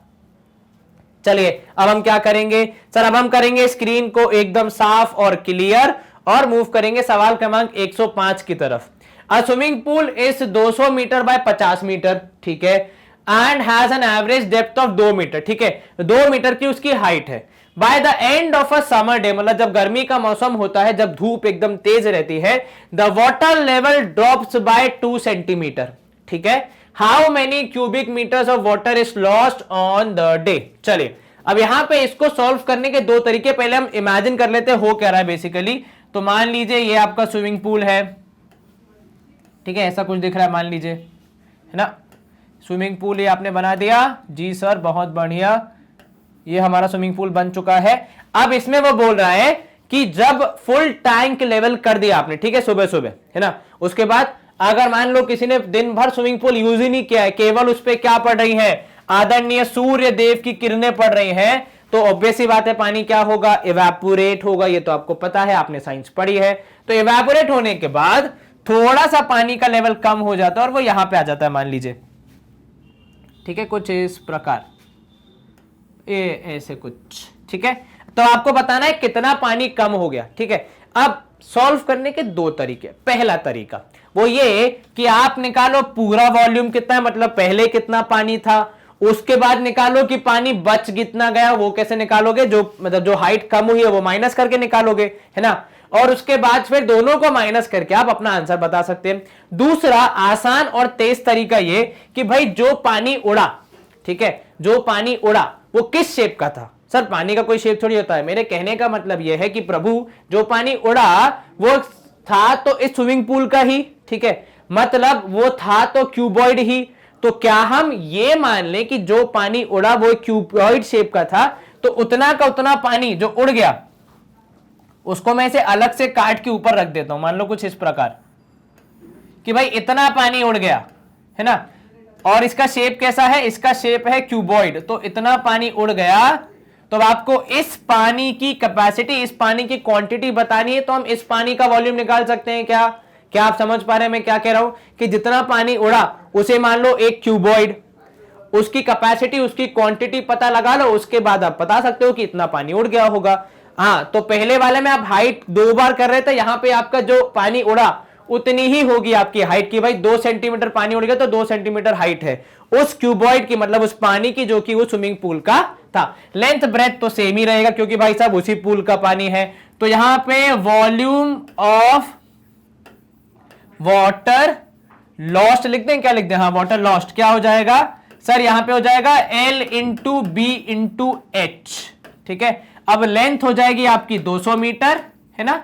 चलिए अब हम क्या करेंगे सर, अब हम करेंगे स्क्रीन को एकदम साफ और क्लियर और मूव करेंगे सवाल क्रमांक 105 की तरफ। A swimming pool is 200 metre by 50 metre, ठीक है, and has an average depth of 2 metre, ठीक है, 2 मीटर की उसकी हाइट है। By the end of a summer day, मतलब जब गर्मी का मौसम होता है, जब धूप एकदम तेज रहती है, the water level drops by 2 centimetre, ठीक है, how many cubic metres of water is lost on the day. चलिए अब यहां पे इसको सॉल्व करने के दो तरीके, पहले हम इमेजिन कर लेते हैं हो क्या रहा है बेसिकली। तो मान लीजिए ये आपका स्विमिंग पूल है, ठीक है, ऐसा कुछ दिख रहा है मान लीजिए, है ना, स्विमिंग पूल ये आपने बना दिया, जी सर बहुत बढ़िया, ये हमारा स्विमिंग पूल बन चुका है। अब इसमें वो बोल रहा है कि जब फुल टैंक लेवल कर दिया आपने, ठीक है, सुबह सुबह, है ना, उसके बाद अगर मान लो किसी ने दिन भर स्विमिंग पूल यूज ही नहीं किया है, केवल उस पर क्या पड़ रही है, आदरणीय सूर्य देव की किरणें पड़ रही हैं, तो ऑब्वियस सी बात है पानी क्या होगा, इवेपोरेट होगा, ये तो आपको पता है, आपने साइंस पढ़ी है। तो इवेपोरेट होने के बाद थोड़ा सा पानी का लेवल कम हो जाता है और वो यहां पे आ जाता है मान लीजिए, ठीक है, कुछ इस प्रकार, ये ऐसे कुछ, ठीक है। तो आपको बताना है कितना पानी कम हो गया, ठीक है। अब सॉल्व करने के दो तरीके, पहला तरीका वो ये कि आप निकालो पूरा वॉल्यूम कितना है, मतलब पहले कितना पानी था, उसके बाद निकालो कि पानी बच कितना गया, वो कैसे निकालोगे, जो मतलब जो हाइट कम हुई है वो माइनस करके निकालोगे, है ना, और उसके बाद फिर दोनों को माइनस करके आप अपना आंसर बता सकते हैं। दूसरा आसान और तेज तरीका ये कि भाई जो पानी उड़ा, ठीक है, जो पानी उड़ा वो किस शेप का था। सर पानी का कोई शेप थोड़ी होता है, मेरे कहने का मतलब यह है कि प्रभु जो पानी उड़ा वो था तो इस स्विमिंग पूल का ही, ठीक है, मतलब वो था तो क्यूबॉइड ही, तो क्या हम ये मान लें कि जो पानी उड़ा वो क्यूबॉइड शेप का था, तो उतना का उतना पानी जो उड़ गया उसको मैं इसे अलग से काट के ऊपर रख देता हूं, मान लो कुछ इस प्रकार कि भाई इतना पानी उड़ गया, है ना, और इसका शेप कैसा है, इसका शेप है क्यूबॉइड, तो इतना पानी उड़ गया। तो आपको इस पानी की कैपेसिटी, इस पानी की क्वांटिटी बतानी है, तो हम इस पानी का वॉल्यूम निकाल सकते हैं क्या, क्या आप समझ पा रहे हैं मैं क्या कह रहा हूं, कि जितना पानी उड़ा उसे मान लो एक क्यूबॉइड, उसकी कैपेसिटी, उसकी क्वांटिटी पता लगा लो, उसके बाद आप बता सकते हो कि इतना पानी उड़ गया होगा। हाँ, तो पहले वाले में आप हाइट 2 बार कर रहे थे, यहां पे आपका जो पानी उड़ा उतनी ही होगी आपकी हाइट की, भाई 2 सेंटीमीटर पानी उड़ गया तो 2 सेंटीमीटर हाइट है उस क्यूबॉइड की, मतलब उस पानी की जो कि वो स्विमिंग पूल का था। लेंथ ब्रेथ तो सेम ही रहेगा क्योंकि भाई साहब उसी पूल का पानी है। तो यहां पे वॉल्यूम ऑफ वाटर लॉस्ट लिखते हैं, क्या लिखते हैं, हाँ वाटर लॉस्ट क्या हो जाएगा, सर यहां पे हो जाएगा L into b into h, ठीक है। अब लेंथ हो जाएगी आपकी 200 मीटर, है ना।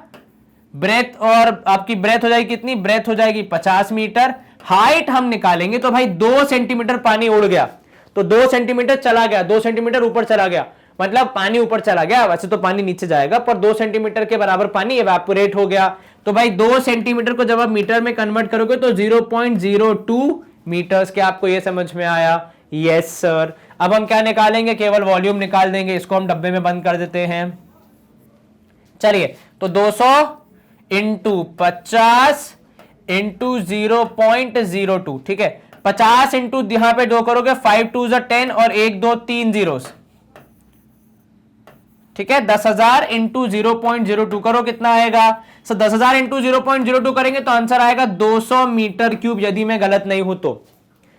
ब्रेथ, और आपकी ब्रेथ हो जाएगी कितनी, ब्रेथ हो जाएगी 50 मीटर। हाइट हम निकालेंगे तो भाई 2 सेंटीमीटर पानी उड़ गया, तो 2 सेंटीमीटर चला गया, 2 सेंटीमीटर ऊपर चला गया, मतलब पानी ऊपर चला गया। वैसे तो पानी नीचे जाएगा, पर 2 सेंटीमीटर के बराबर पानी इवेपोरेट हो गया। तो भाई 2 सेंटीमीटर को जब आप मीटर में कन्वर्ट करोगे तो 0.02 मीटर्स। क्या आपको यह समझ में आया? Yes sir. अब हम क्या निकालेंगे, केवल वॉल्यूम निकाल देंगे, इसको हम डब्बे में बंद कर देते हैं। चलिए, तो 200 इंटू 50 इंटू 0.02, ठीक है। 50 इंटू यहां पे 2 करोगे, 5 2 10 और 1 2 3 जीरोस, ठीक है। 10,000 इंटू 0.02 करो, कितना आएगा? सो 10,000 इंटू 0.02 करेंगे तो आंसर आएगा 200 मीटर क्यूब, यदि मैं गलत नहीं हूं तो।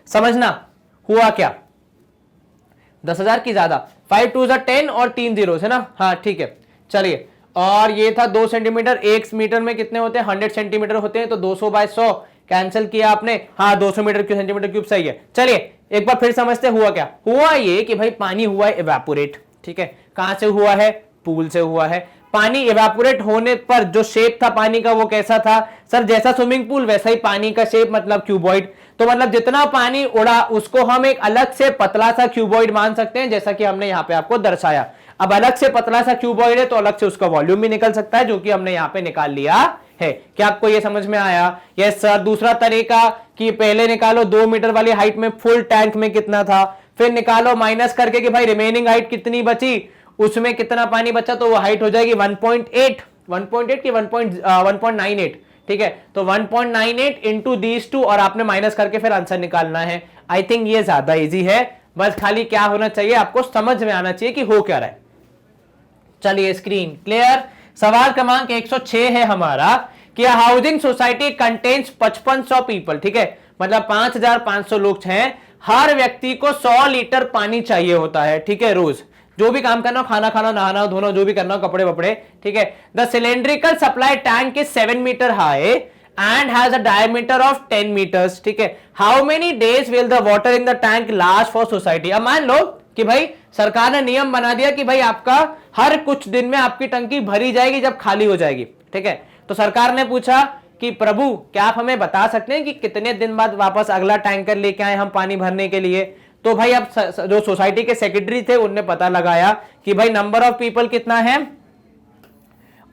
समझना हुआ क्या? 10,000 की ज्यादा, 5 2 10 और 3 जीरोस, है ना। हाँ ठीक है, चलिए। और ये था 2 सेंटीमीटर, 1 मीटर में कितने होते हैं? 100 सेंटीमीटर होते हैं, तो 200 बाय 100 कैंसिल किया आपने। हाँ, 200 मीटर क्यूब सेंटीमीटर क्यूब, सही है। चलिए एक बार फिर समझते, हुआ क्या? हुआ ये कि भाई पानी हुआ है इवेपोरेट, ठीक है। कहां से हुआ है? पूल से हुआ है। पानी इवेपोरेट होने पर जो शेप था पानी का वो कैसा था? सर जैसा स्विमिंग पूल वैसा ही पानी का शेप, मतलब क्यूबॉइड। तो मतलब जितना पानी उड़ा उसको हम एक अलग से पतला सा क्यूबॉइड मान सकते हैं, जैसा कि हमने यहाँ पे आपको दर्शाया। अब अलग से पतला सा क्यूबॉइड है तो अलग से उसका वॉल्यूम भी निकल सकता है, जो कि हमने यहाँ पे निकाल लिया है। क्या आपको ये समझ में आया? Yes sir. दूसरा तरीका कि पहले निकालो 2 मीटर वाली हाइट में फुल टैंक में कितना था, फिर निकालो माइनस करके कि भाई रिमेनिंग हाइट कितनी बची, उसमें कितना पानी बचा, तो वो हाइट हो जाएगी 1.8 की 1.98, ठीक है। तो 1.98 इंटू दीज टू, और आपने माइनस करके फिर आंसर निकालना है। आई थिंक ये ज्यादा इजी है, बस खाली क्या होना चाहिए, आपको समझ में आना चाहिए कि हो क्या रहा है। चलिए स्क्रीन क्लियर। सवाल क्रमांक 106 है हमारा कि हाउसिंग सोसाइटी कंटेन्स 5500 पीपल, ठीक है, मतलब 5500 लोग हैं। हर व्यक्ति को 100 लीटर पानी चाहिए होता है, ठीक है, रोज। जो भी काम करना हो, खाना खाना, नहाना धोना, जो भी करना हो, कपड़े वपड़े, ठीक है। The cylindrical supply tank is 7 metre high and has a diameter of 10 metres, ठीक है। How many days will the water in the tank last for society? अब मान लो कि भाई सरकार ने नियम बना दिया कि भाई आपका हर कुछ दिन में आपकी टंकी भरी जाएगी जब खाली हो जाएगी, ठीक है। तो सरकार ने पूछा कि प्रभु क्या आप हमें बता सकते हैं कि कितने दिन बाद वापस अगला टैंकर लेके आए हम पानी भरने के लिए? तो भाई अब जो सोसाइटी के सेक्रेटरी थे उनने पता लगाया कि भाई नंबर ऑफ पीपल कितना है,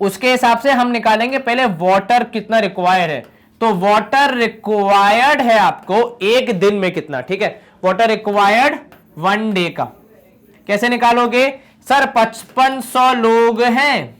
उसके हिसाब से हम निकालेंगे पहले वाटर कितना रिक्वायर्ड है। तो वाटर रिक्वायर्ड है आपको एक दिन में कितना, ठीक है। वाटर रिक्वायर्ड 1 डे का कैसे निकालोगे? सर 5500 लोग हैं,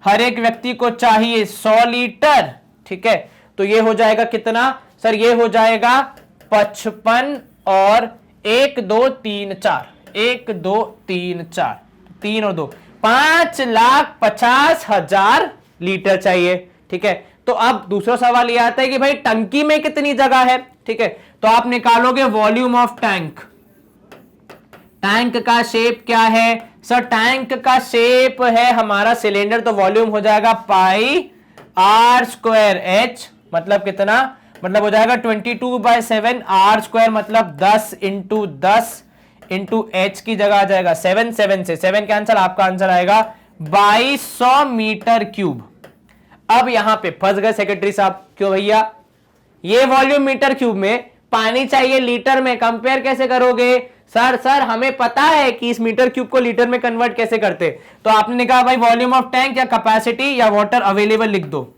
हर एक व्यक्ति को चाहिए 100 लीटर, ठीक है। तो ये हो जाएगा कितना? सर ये हो जाएगा 55 और 1 2 3 4, 1 2 3 4, 3 और 2, 5,50,000 लीटर चाहिए, ठीक है। तो अब दूसरा सवाल यह आता है कि भाई टंकी में कितनी जगह है, ठीक है। तो आप निकालोगे वॉल्यूम ऑफ टैंक। टैंक का शेप क्या है? सर टैंक का शेप है हमारा सिलेंडर, तो वॉल्यूम हो जाएगा पाई आर स्क्वायर एच, मतलब कितना? मतलब हो जाएगा 22/7 आर स्क्वायर, मतलब 10 इंटू 10 इंटू एच की जगह आ जाएगा 7, 7 से 7 कैंसिल, आपका आंसर आएगा 2200 मीटर क्यूब। अब यहां पे फंस गए सेक्रेटरी साहब, क्यों भैया? ये वॉल्यूम मीटर क्यूब में, पानी चाहिए लीटर में, कंपेयर कैसे करोगे? सर हमें पता है कि इस मीटर क्यूब को लीटर में कन्वर्ट कैसे करते। तो आपने कहा भाई वॉल्यूम ऑफ टैंक या कैपेसिटी या वाटर अवेलेबल लिख दो,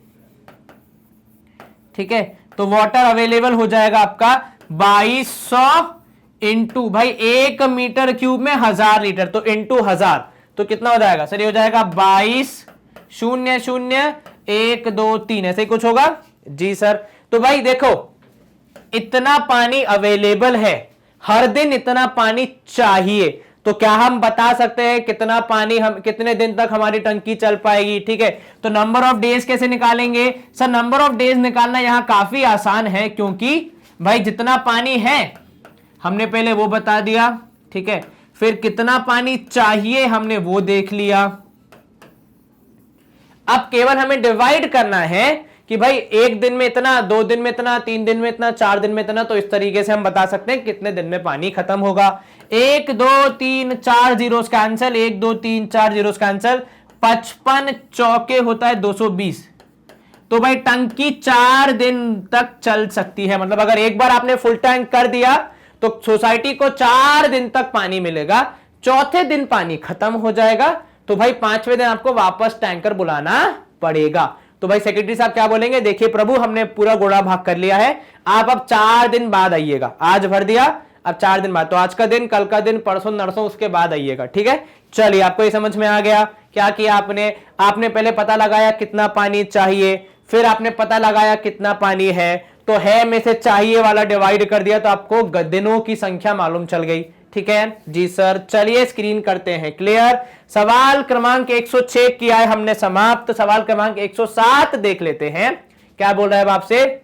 ठीक है। तो वाटर अवेलेबल हो जाएगा आपका 2200 इंटू भाई 1 मीटर क्यूब में 1000 लीटर, तो इंटू 1000, तो कितना हो जाएगा? सर ये हो जाएगा 22,000,123, ऐसे ही कुछ होगा जी सर। तो भाई देखो इतना पानी अवेलेबल है, हर दिन इतना पानी चाहिए, तो क्या हम बता सकते हैं कितना पानी हम कितने दिन तक हमारी टंकी चल पाएगी, ठीक है। तो नंबर ऑफ डेज कैसे निकालेंगे? सर नंबर ऑफ डेज निकालना यहां काफी आसान है, क्योंकि भाई जितना पानी है हमने पहले वो बता दिया, ठीक है। फिर कितना पानी चाहिए हमने वो देख लिया। अब केवल हमें डिवाइड करना है कि कि भाई एक दिन में इतना, 2 दिन में इतना, 3 दिन में इतना, 4 दिन में इतना, तो इस तरीके से हम बता सकते हैं कितने दिन में पानी खत्म होगा। 1 2 3 4 जीरोस कैंसिल, 1 2 3 4 जीरोस कैंसिल, 55 चौके होता है 220। तो भाई टंकी 4 दिन तक चल सकती है। मतलब अगर एक बार आपने फुल टैंक कर दिया तो सोसाइटी को 4 दिन तक पानी मिलेगा, चौथे दिन पानी खत्म हो जाएगा, तो भाई 5वें दिन आपको वापस टैंकर बुलाना पड़ेगा। तो भाई सेक्रेटरी साहब क्या बोलेंगे, देखिए प्रभु हमने पूरा गोड़ा भाग कर लिया है, आप अब 4 दिन बाद आइएगा। आज भर दिया, अब 4 दिन बाद, तो आज का दिन, कल का दिन, परसों नरसों, उसके बाद आइएगा। ठीक है, चलिए आपको ये समझ में आ गया। क्या किया आपने पहले पता लगाया कितना पानी चाहिए, फिर आपने पता लगाया कितना पानी है, तो है में से चाहिए वाला डिवाइड कर दिया, तो आपको दिनों की संख्या मालूम चल गई। ठीक है जी सर, चलिए स्क्रीन करते हैं क्लियर। सवाल क्रमांक 106 किया है हमने समाप्त। सवाल क्रमांक 107 देख लेते हैं, क्या बोल रहा है आपसे।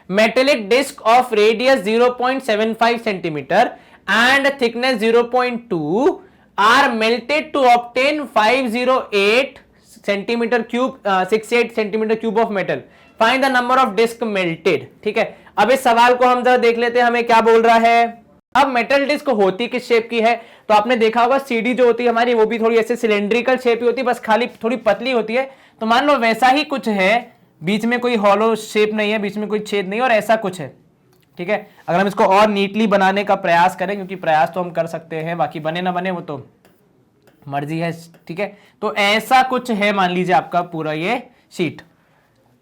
Metallic disc of radius 0.75 centimetre and thickness 0.2 are melted to obtain 508 centimetre cube 68 centimetre cube of metal, find the number of disc melted. ठीक है, अब इस सवाल को हम जरा देख लेते हैं, हमें क्या बोल रहा है। अब मेटल डिस्क होती किस शेप की है, तो आपने देखा होगा सीडी जो होती है हमारी वो भी थोड़ी ऐसे सिलेंड्रिकल शेप की होती है, बस खाली थोड़ी पतली होती है। तो मान लो वैसा ही कुछ है, बीच में कोई हॉलो शेप नहीं है, बीच में कोई छेद नहीं, और ऐसा कुछ है। ठीक है, अगर हम इसको और नीटली बनाने का प्रयास करें, क्योंकि प्रयास तो हम कर सकते हैं, बाकी बने ना बने वो तो मर्जी है। ठीक है, तो ऐसा कुछ है, मान लीजिए आपका पूरा ये शीट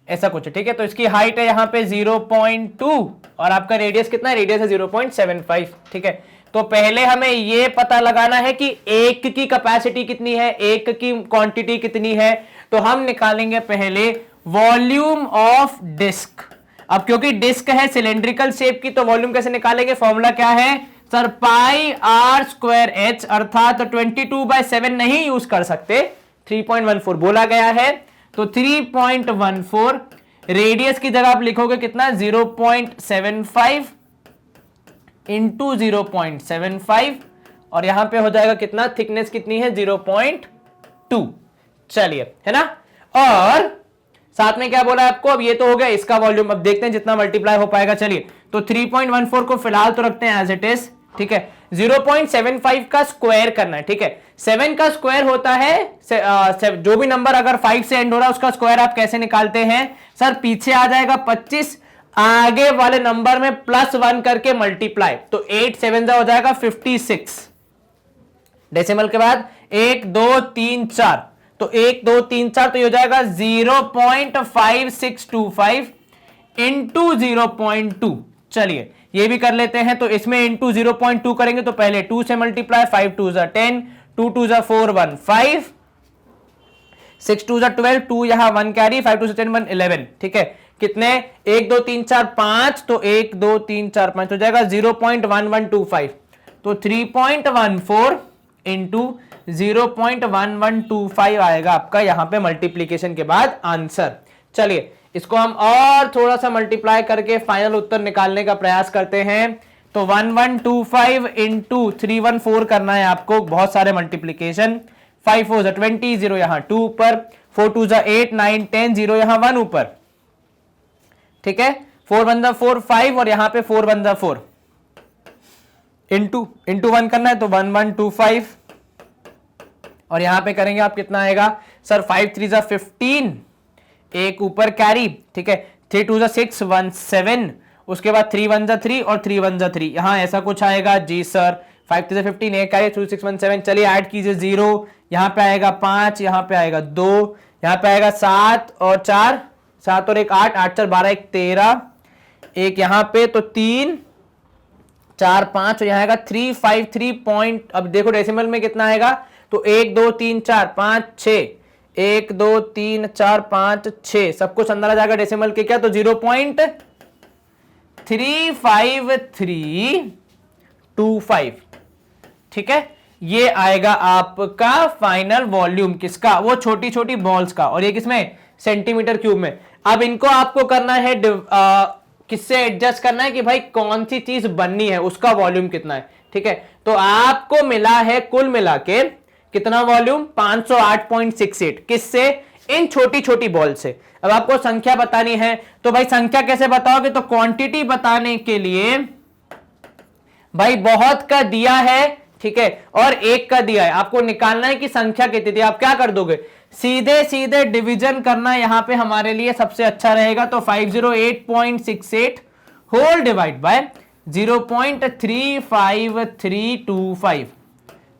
ऐसा कुछ है। ठीक है, तो इसकी हाइट है यहाँ पे 0.2 और आपका रेडियस कितना है, रेडियस है 0.75। ठीक है, तो पहले हमें ये पता लगाना है कि एक की कैपेसिटी कितनी है, एक की क्वांटिटी कितनी है। तो हम निकालेंगे पहले वॉल्यूम ऑफ डिस्क। अब क्योंकि डिस्क है सिलेंड्रिकल शेप की, तो वॉल्यूम कैसे निकालेंगे, फॉर्मूला क्या है sir, pi r square h, अर्थात 22/7 नहीं यूज कर सकते, 3.14 बोला गया है। तो 3.14 रेडियस की जगह आप लिखोगे कितना, 0.75 इंटू 0.75, और यहां पे हो जाएगा कितना, थिकनेस कितनी है 0.2। चलिए, है ना। और साथ में क्या बोला है आपको, अब ये तो हो गया इसका वॉल्यूम। अब देखते हैं जितना मल्टीप्लाई हो पाएगा। चलिए, तो 3.14 को फिलहाल तो रखते हैं एज इट इज। ठीक है, 0.75 का स्क्वायर करना है। ठीक है, 7 का स्क्वायर होता है जो भी नंबर अगर 5 से एंड हो रहा है उसका स्क्वायर आप कैसे निकालते हैं सर, पीछे आ जाएगा 25, आगे वाले नंबर में +1 करके मल्टीप्लाई, तो 8 7 हो जाएगा 56। डेसिमल के बाद 1 2 3 4, तो 1 2 3 4, तो ये हो जाएगा 0.5625 इंटू 0.2। चलिए ये भी कर लेते हैं, तो इसमें इंटू 0.2 करेंगे, तो पहले 2 से मल्टीप्लाई, 5 2 10, 2 2 4 1 5, 6 2 12, 2 यहां 1 कैरी, 5 2 10 1 11। ठीक है, कितने, 1 2 3 4 5, तो 1 2 3 4 5 हो जाएगा 0.1125, तो 3.14 इंटू 0.1125 आएगा आपका यहां पे मल्टीप्लीकेशन के बाद आंसर। चलिए इसको हम और थोड़ा सा मल्टीप्लाई करके फाइनल उत्तर निकालने का प्रयास करते हैं। तो 1125 इंटू 314 करना है आपको, बहुत सारे मल्टीप्लीकेशन, 5 4 20, 0 यहां 2 ऊपर, 4 2 8 9 10, 0 यहां 1 ऊपर। ठीक है, 4 1 4 5, और यहां पे 4 1 4 इंटू 1 करना है, तो 1125, और यहां पे करेंगे आप कितना आएगा सर, 5 3 15, एक ऊपर कैरी। ठीक है, 3 2 6 1 7, उसके बाद 3 1 3 और 3 1 3, यहां ऐसा कुछ आएगा जी सर। 5 3 15, एक कैरी, 2 6 1 7। चलिए ऐड कीजिए, 0 यहां पे आएगा 5, यहां पे आएगा 2, यहां पे आएगा 7 और 4, 7 और 1 8, 8 4 12 1 13, एक यहां पे, तो 3 4 5, और यहां आएगा 3 5 3 पॉइंट। अब देखो डेसिमल में कितना आएगा, तो 1 2 3 4 5 6, 1 2 3 4 5 6, सब कुछ अंदर आ जाएगा डेसिमल के, क्या, तो 0.35325। ठीक है, ये आएगा आपका फाइनल वॉल्यूम किसका, वो छोटी छोटी बॉल्स का, और ये किसमें, सेंटीमीटर क्यूब में। अब इनको आपको करना है किससे एडजस्ट करना है कि भाई कौन सी चीज बननी है, उसका वॉल्यूम कितना है। ठीक है, तो आपको मिला है कुल मिला के कितना वॉल्यूम, 508.68, किससे, इन छोटी छोटी बॉल से। अब आपको संख्या बतानी है, तो भाई संख्या कैसे बताओगे, तो क्वांटिटी बताने के लिए भाई बहुत का दिया है, ठीक है, और एक का दिया है, आपको निकालना है कि संख्या कितनी थी। आप क्या कर दोगे, सीधे सीधे डिवीजन करना यहां पे हमारे लिए सबसे अच्छा रहेगा। तो 508.68 होल डिवाइड बाय 0.35325।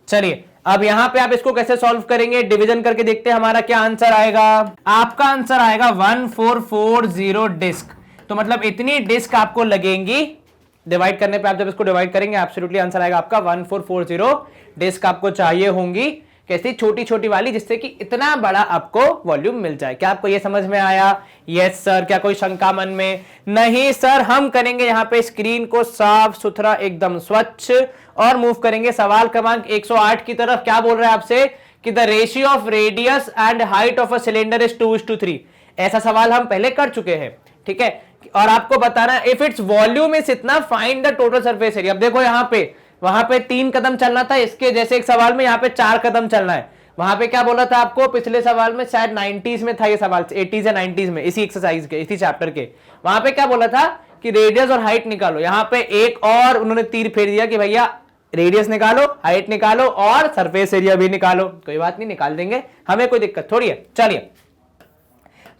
चलिए अब यहां पे आप इसको कैसे सॉल्व करेंगे, डिवीजन करके देखते हैं हमारा क्या आंसर आएगा। आपका आंसर आएगा 1440 डिस्क। तो मतलब इतनी डिस्क आपको लगेंगी डिवाइड करने पे। आप जब इसको डिवाइड करेंगे एब्सोल्युटली आंसर आएगा आपका 1440 डिस्क आपको चाहिए होंगी। कैसी, छोटी छोटी वाली, जिससे कि इतना बड़ा आपको वॉल्यूम मिल जाए। क्या आपको ये समझ में आया? Yes sir. क्या कोई शंका मन में? नहीं सर। हम करेंगे यहां पे स्क्रीन को साफ सुथरा एकदम स्वच्छ और मूव करेंगे सवाल क्रमांक 108 की तरफ। क्या बोल रहा है आपसे कि the ratio of radius and height of a cylinder is 2:3। ऐसा सवाल हम पहले कर चुके हैं, ठीक है। और आपको बताना इफ इट्स वॉल्यूम इज इतना, find the total surface area. अब देखो यहां पे, वहां पे 3 कदम चलना था, इसके जैसे एक सवाल में यहाँ पे 4 कदम चलना है। वहां पे क्या बोला था आपको पिछले सवाल में, शायद 90s में था ये सवाल, 80s या 90s में, इसी एक्सरसाइज के, इसी चैप्टर के। वहां पे क्या बोला था कि रेडियस और हाइट निकालो। यहाँ पे एक और उन्होंने तीर फेर दिया कि भैया रेडियस निकालो, हाइट निकालो और सरफेस एरिया भी निकालो। कोई बात नहीं, निकाल देंगे, हमें कोई दिक्कत थोड़ी है। चलिए,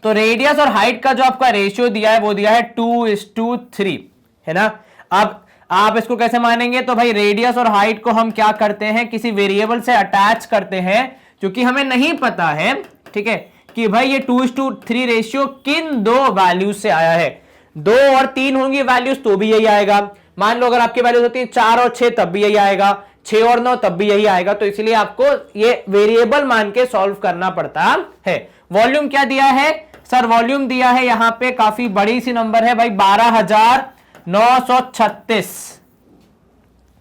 तो रेडियस और हाइट का जो आपका रेशियो दिया है वो दिया है 2:3, है ना। अब आप इसको कैसे मानेंगे, तो भाई रेडियस और हाइट को हम क्या करते हैं, किसी वेरिएबल से अटैच करते हैं, क्योंकि हमें नहीं पता है, ठीक है, कि भाई ये 2:3 रेशियो किन दो वैल्यूज से आया है। 2 और 3 होंगी वैल्यूज तो भी यही आएगा। मान लो अगर आपकी वैल्यूज होती है 4 और 6 तब भी यही आएगा, 6 और 9 तब भी यही आएगा। तो इसलिए आपको ये वेरिएबल मान के सॉल्व करना पड़ता है। वॉल्यूम क्या दिया है सर, वॉल्यूम दिया है यहां पे काफी बड़ी सी नंबर है भाई, 12,936।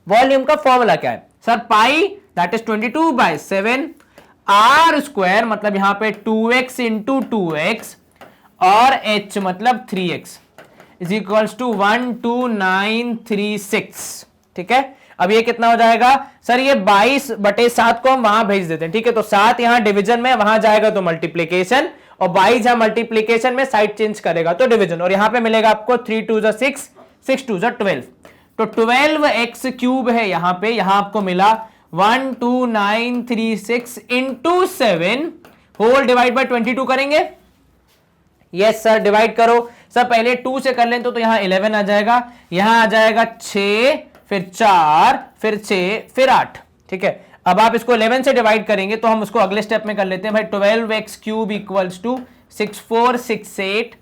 वॉल्यूम का फॉर्मूला क्या है sir, pi that is 22/7 r square, मतलब यहां पे 2x इंटू 2x और h मतलब 3x इज इक्वल्स टू 12936, ठीक है। अब ये कितना हो जाएगा सर, ये 22/7 को हम वहां भेज देते हैं, ठीक है। तो 7 यहां डिवीजन में, वहां जाएगा तो मल्टीप्लीकेशन, और 22 यहां मल्टीप्लीकेशन में साइड चेंज करेगा तो डिवीजन। और यहां पे मिलेगा आपको 3 2 6, 6 2 12। तो 12x क्यूब है यहां पे, यहां आपको मिला 12936 इंटू 7 होल डिवाइड बाय 22 करेंगे। यस सर, डिवाइड करो सर, पहले 2 से कर लें तो यहां 11 आ जाएगा, यहां आ जाएगा 6, फिर 4, फिर 6, फिर 8, ठीक है। अब आप इसको 11 से डिवाइड करेंगे तो हम उसको अगले स्टेप में कर लेते हैं भाई। 12x cube equals to 6468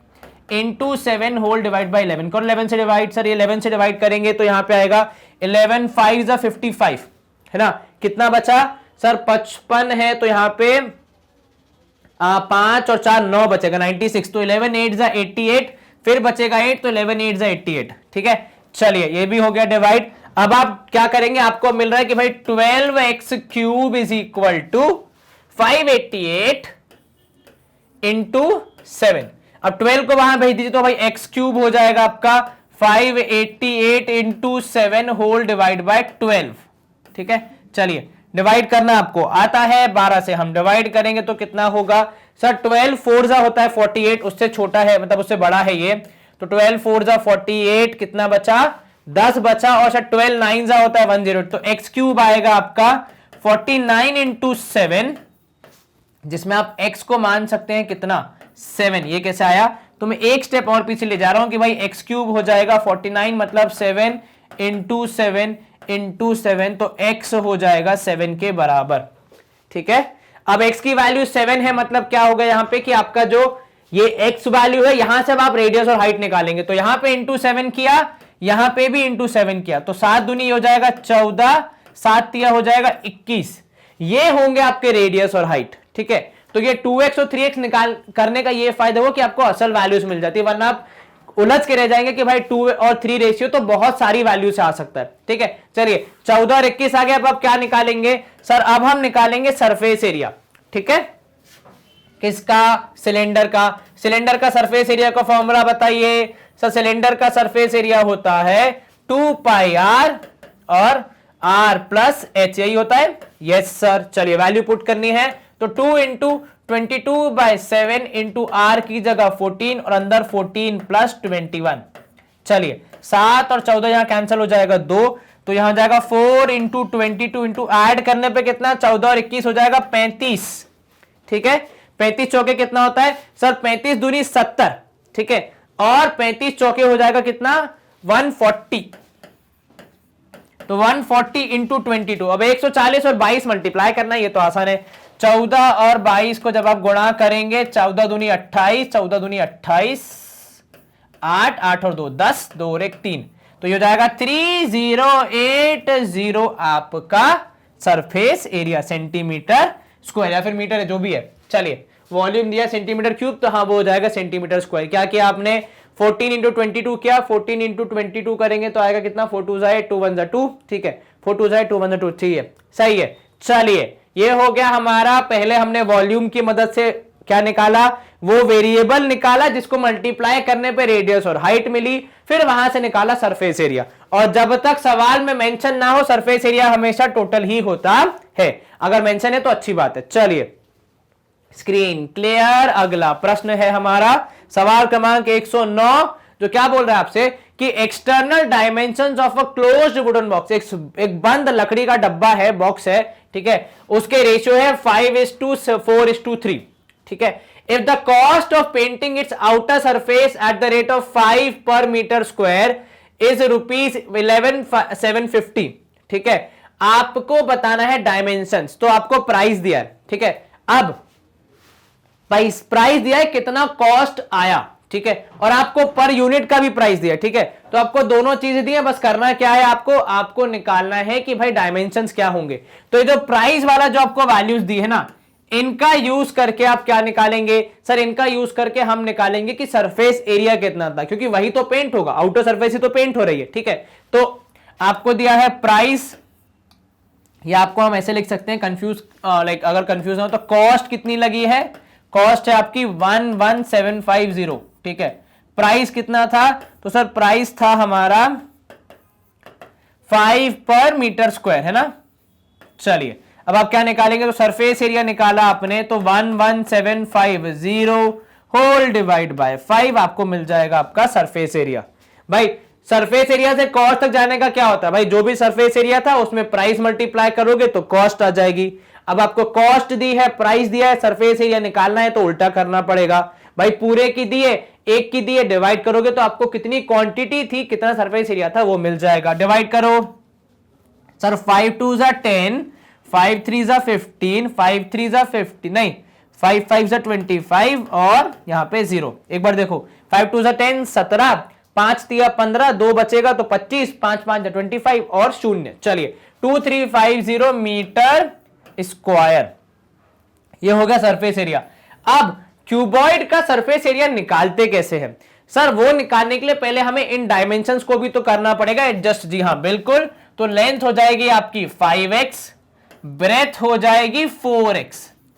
into 7 whole divide by 11 करो। 11 से डिवाइड सर, ये 11 से डिवाइड करेंगे तो यहां पे आएगा 11 5 55, है ना। कितना बचा सर, 55 है, तो यहां पे 5 और 4 9 बचेगा 96। तो 11 8 88, फिर बचेगा 8, तो 11 8 88, ठीक है। चलिए ये भी हो गया डिवाइड। अब आप क्या करेंगे, आपको मिल रहा है कि भाई 12x cube is equal to 588 into 7। अब 12 को वहां भेज दीजिए तो भाई x क्यूब हो जाएगा आपका 588 इंटू 7 होल डिवाइड बाय 12, ठीक है। चलिए डिवाइड करना आपको आता है, 12 से हम डिवाइड करेंगे तो कितना होगा सर, 12 4 होता है 48, उससे छोटा है, मतलब उससे बड़ा है ये। तो 12 4 48, कितना बचा 10 बचा, और सर 12 9 होता है 108। तो x क्यूब आएगा आपका 49 इंटू 7, जिसमें आप x को मान सकते हैं कितना 7। ये कैसे आया, तो मैं एक स्टेप और पीछे ले जा रहा हूं कि भाई x क्यूब हो जाएगा 49 मतलब 7 इंटू 7 इंटू 7, तो x हो जाएगा 7 के बराबर, ठीक है। अब x की वैल्यू 7 है, मतलब क्या होगा यहां पे कि आपका जो ये x वैल्यू है, यहां से अब आप रेडियस और हाइट निकालेंगे। तो यहां पे इंटू 7 किया, यहां पे भी इंटू 7 किया, तो 7 दूनी हो जाएगा 14, 7 तिया हो जाएगा 21। ये होंगे आपके रेडियस और हाइट, ठीक है। तो ये 2x और 3x निकाल करने का ये फायदा हो कि आपको असल वैल्यूज मिल जाती है, वरना आप उलझ के रह जाएंगे कि भाई 2 और 3 रेशियो तो बहुत सारी वैल्यू से आ सकता है, ठीक है। चलिए 14 और 21 आ गया। अब आप क्या निकालेंगे सर, अब हम निकालेंगे सरफेस एरिया, ठीक है। किसका, सिलेंडर का। सिलेंडर का सरफेस एरिया का फॉर्मूला बताइए सर। सिलेंडर का सरफेस एरिया होता है 2 पाई आर और r प्लस h, यही होता है। Yes sir. चलिए वैल्यू पुट करनी है, तो 2 इंटू 22/7 इंटू आर की जगह 14 और अंदर 14 प्लस 21। चलिए 7 और 14 यहां कैंसिल हो जाएगा 2, तो यहां जाएगा 4 इंटू 22 इंटू ऐड करने पे कितना 14 और 21 हो जाएगा 35। ठीक है, 35 चौके कितना होता है सर? 35 दूनी 70। ठीक है, और 35 चौके हो जाएगा कितना 140। तो 140 इंटू 22। अब 140 और 22 मल्टीप्लाई करना, ये तो आसान है। 14 और 22 को जब आप गुणा करेंगे, 14 दूनी 28, 14 दूनी 28, 8, 8 और 2 10, 2 और 1 3, तो ये हो जाएगा 3080 आपका सरफेस एरिया सेंटीमीटर स्क्वायर या फिर मीटर है जो भी है। चलिए वॉल्यूम दिया सेंटीमीटर क्यूब, तो हाँ वो हो जाएगा सेंटीमीटर स्क्वायर। क्या किया आपने 14 इंटू 22 किया, 14 इंटू 22 करेंगे तो आएगा कितना 4 2 8 2 1 2। ठीक है, 4 2 8 2 1 2 ठीक है, सही है। चलिए ये हो गया हमारा। पहले हमने वॉल्यूम की मदद से क्या निकाला, वो वेरिएबल निकाला जिसको मल्टीप्लाई करने पे रेडियस और हाइट मिली, फिर वहां से निकाला सरफेस एरिया। और जब तक सवाल में मेंशन ना हो सरफेस एरिया हमेशा टोटल ही होता है, अगर मेंशन है तो अच्छी बात है। चलिए स्क्रीन क्लियर। अगला प्रश्न है हमारा सवाल क्रमांक 109, जो क्या बोल रहा है आपसे कि external dimensions of a closed wooden box, एक बंद लकड़ी का डब्बा है, बॉक्स है, ठीक है, उसके रेशियो है 5:4:3। ठीक है, if the cost of painting it's outer surface at the rate of 5 पर मीटर स्क्वायर इज ₹11,750। ठीक है, आपको बताना है डायमेंशंस, तो आपको प्राइस दिया है। ठीक है, अब प्राइस दिया है कितना कॉस्ट आया, ठीक है, और आपको पर यूनिट का भी प्राइस दिया है। ठीक है, तो आपको दोनों चीजें दी है, बस करना क्या है आपको निकालना है कि भाई डायमेंशंस क्या होंगे। तो ये जो प्राइस वाला जो आपको वैल्यूज दी है ना, इनका यूज करके आप क्या निकालेंगे सर? इनका यूज करके हम निकालेंगे कि सरफेस एरिया कितना था, क्योंकि वही तो पेंट होगा, आउटर सरफेस ही तो पेंट हो रही है। ठीक है, तो आपको दिया है प्राइस, या आपको हम ऐसे लिख सकते हैं कंफ्यूज, लाइक अगर कंफ्यूज हो तो कॉस्ट कितनी लगी है, कॉस्ट है आपकी 11,750। ठीक है, प्राइस कितना था, तो सर प्राइस था हमारा 5 पर मीटर स्क्वायर, है ना। चलिए अब आप क्या निकालेंगे, तो सरफेस एरिया निकाला आपने, तो 11,750 होल डिवाइड बाय 5 आपको मिल जाएगा आपका सरफेस एरिया। भाई सरफेस एरिया से कॉस्ट तक जाने का क्या होता है भाई, जो भी सरफेस एरिया था उसमें प्राइस मल्टीप्लाई करोगे तो कॉस्ट आ जाएगी। अब आपको कॉस्ट दी है, प्राइस दिया है, सरफेस एरिया निकालना है तो उल्टा करना पड़ेगा। भाई पूरे की दिए, एक की दिए, डिवाइड करोगे तो आपको कितनी क्वांटिटी थी, कितना सरफेस एरिया था वो मिल जाएगा। डिवाइड करो सर, 5 2 10, 5 3 15, 5 3 50 नहीं, 5 5 25 और यहां पे 0। एक बार देखो, 5 2 10 17, 5 3 15, 2 बचेगा तो 25, 5 5 25 और 0। चलिए 2350 मीटर स्क्वायर, ये हो गया सरफेस एरिया। अब क्यूबॉइड का सरफेस एरिया निकालते कैसे हैं सर? वो निकालने के लिए पहले हमें इन डायमेंशंस को भी तो करना पड़ेगा एडजस्ट। जी हाँ बिल्कुल, तो लेंथ हो जाएगी आपकी 5x, ब्रेथ हो जाएगी 4x,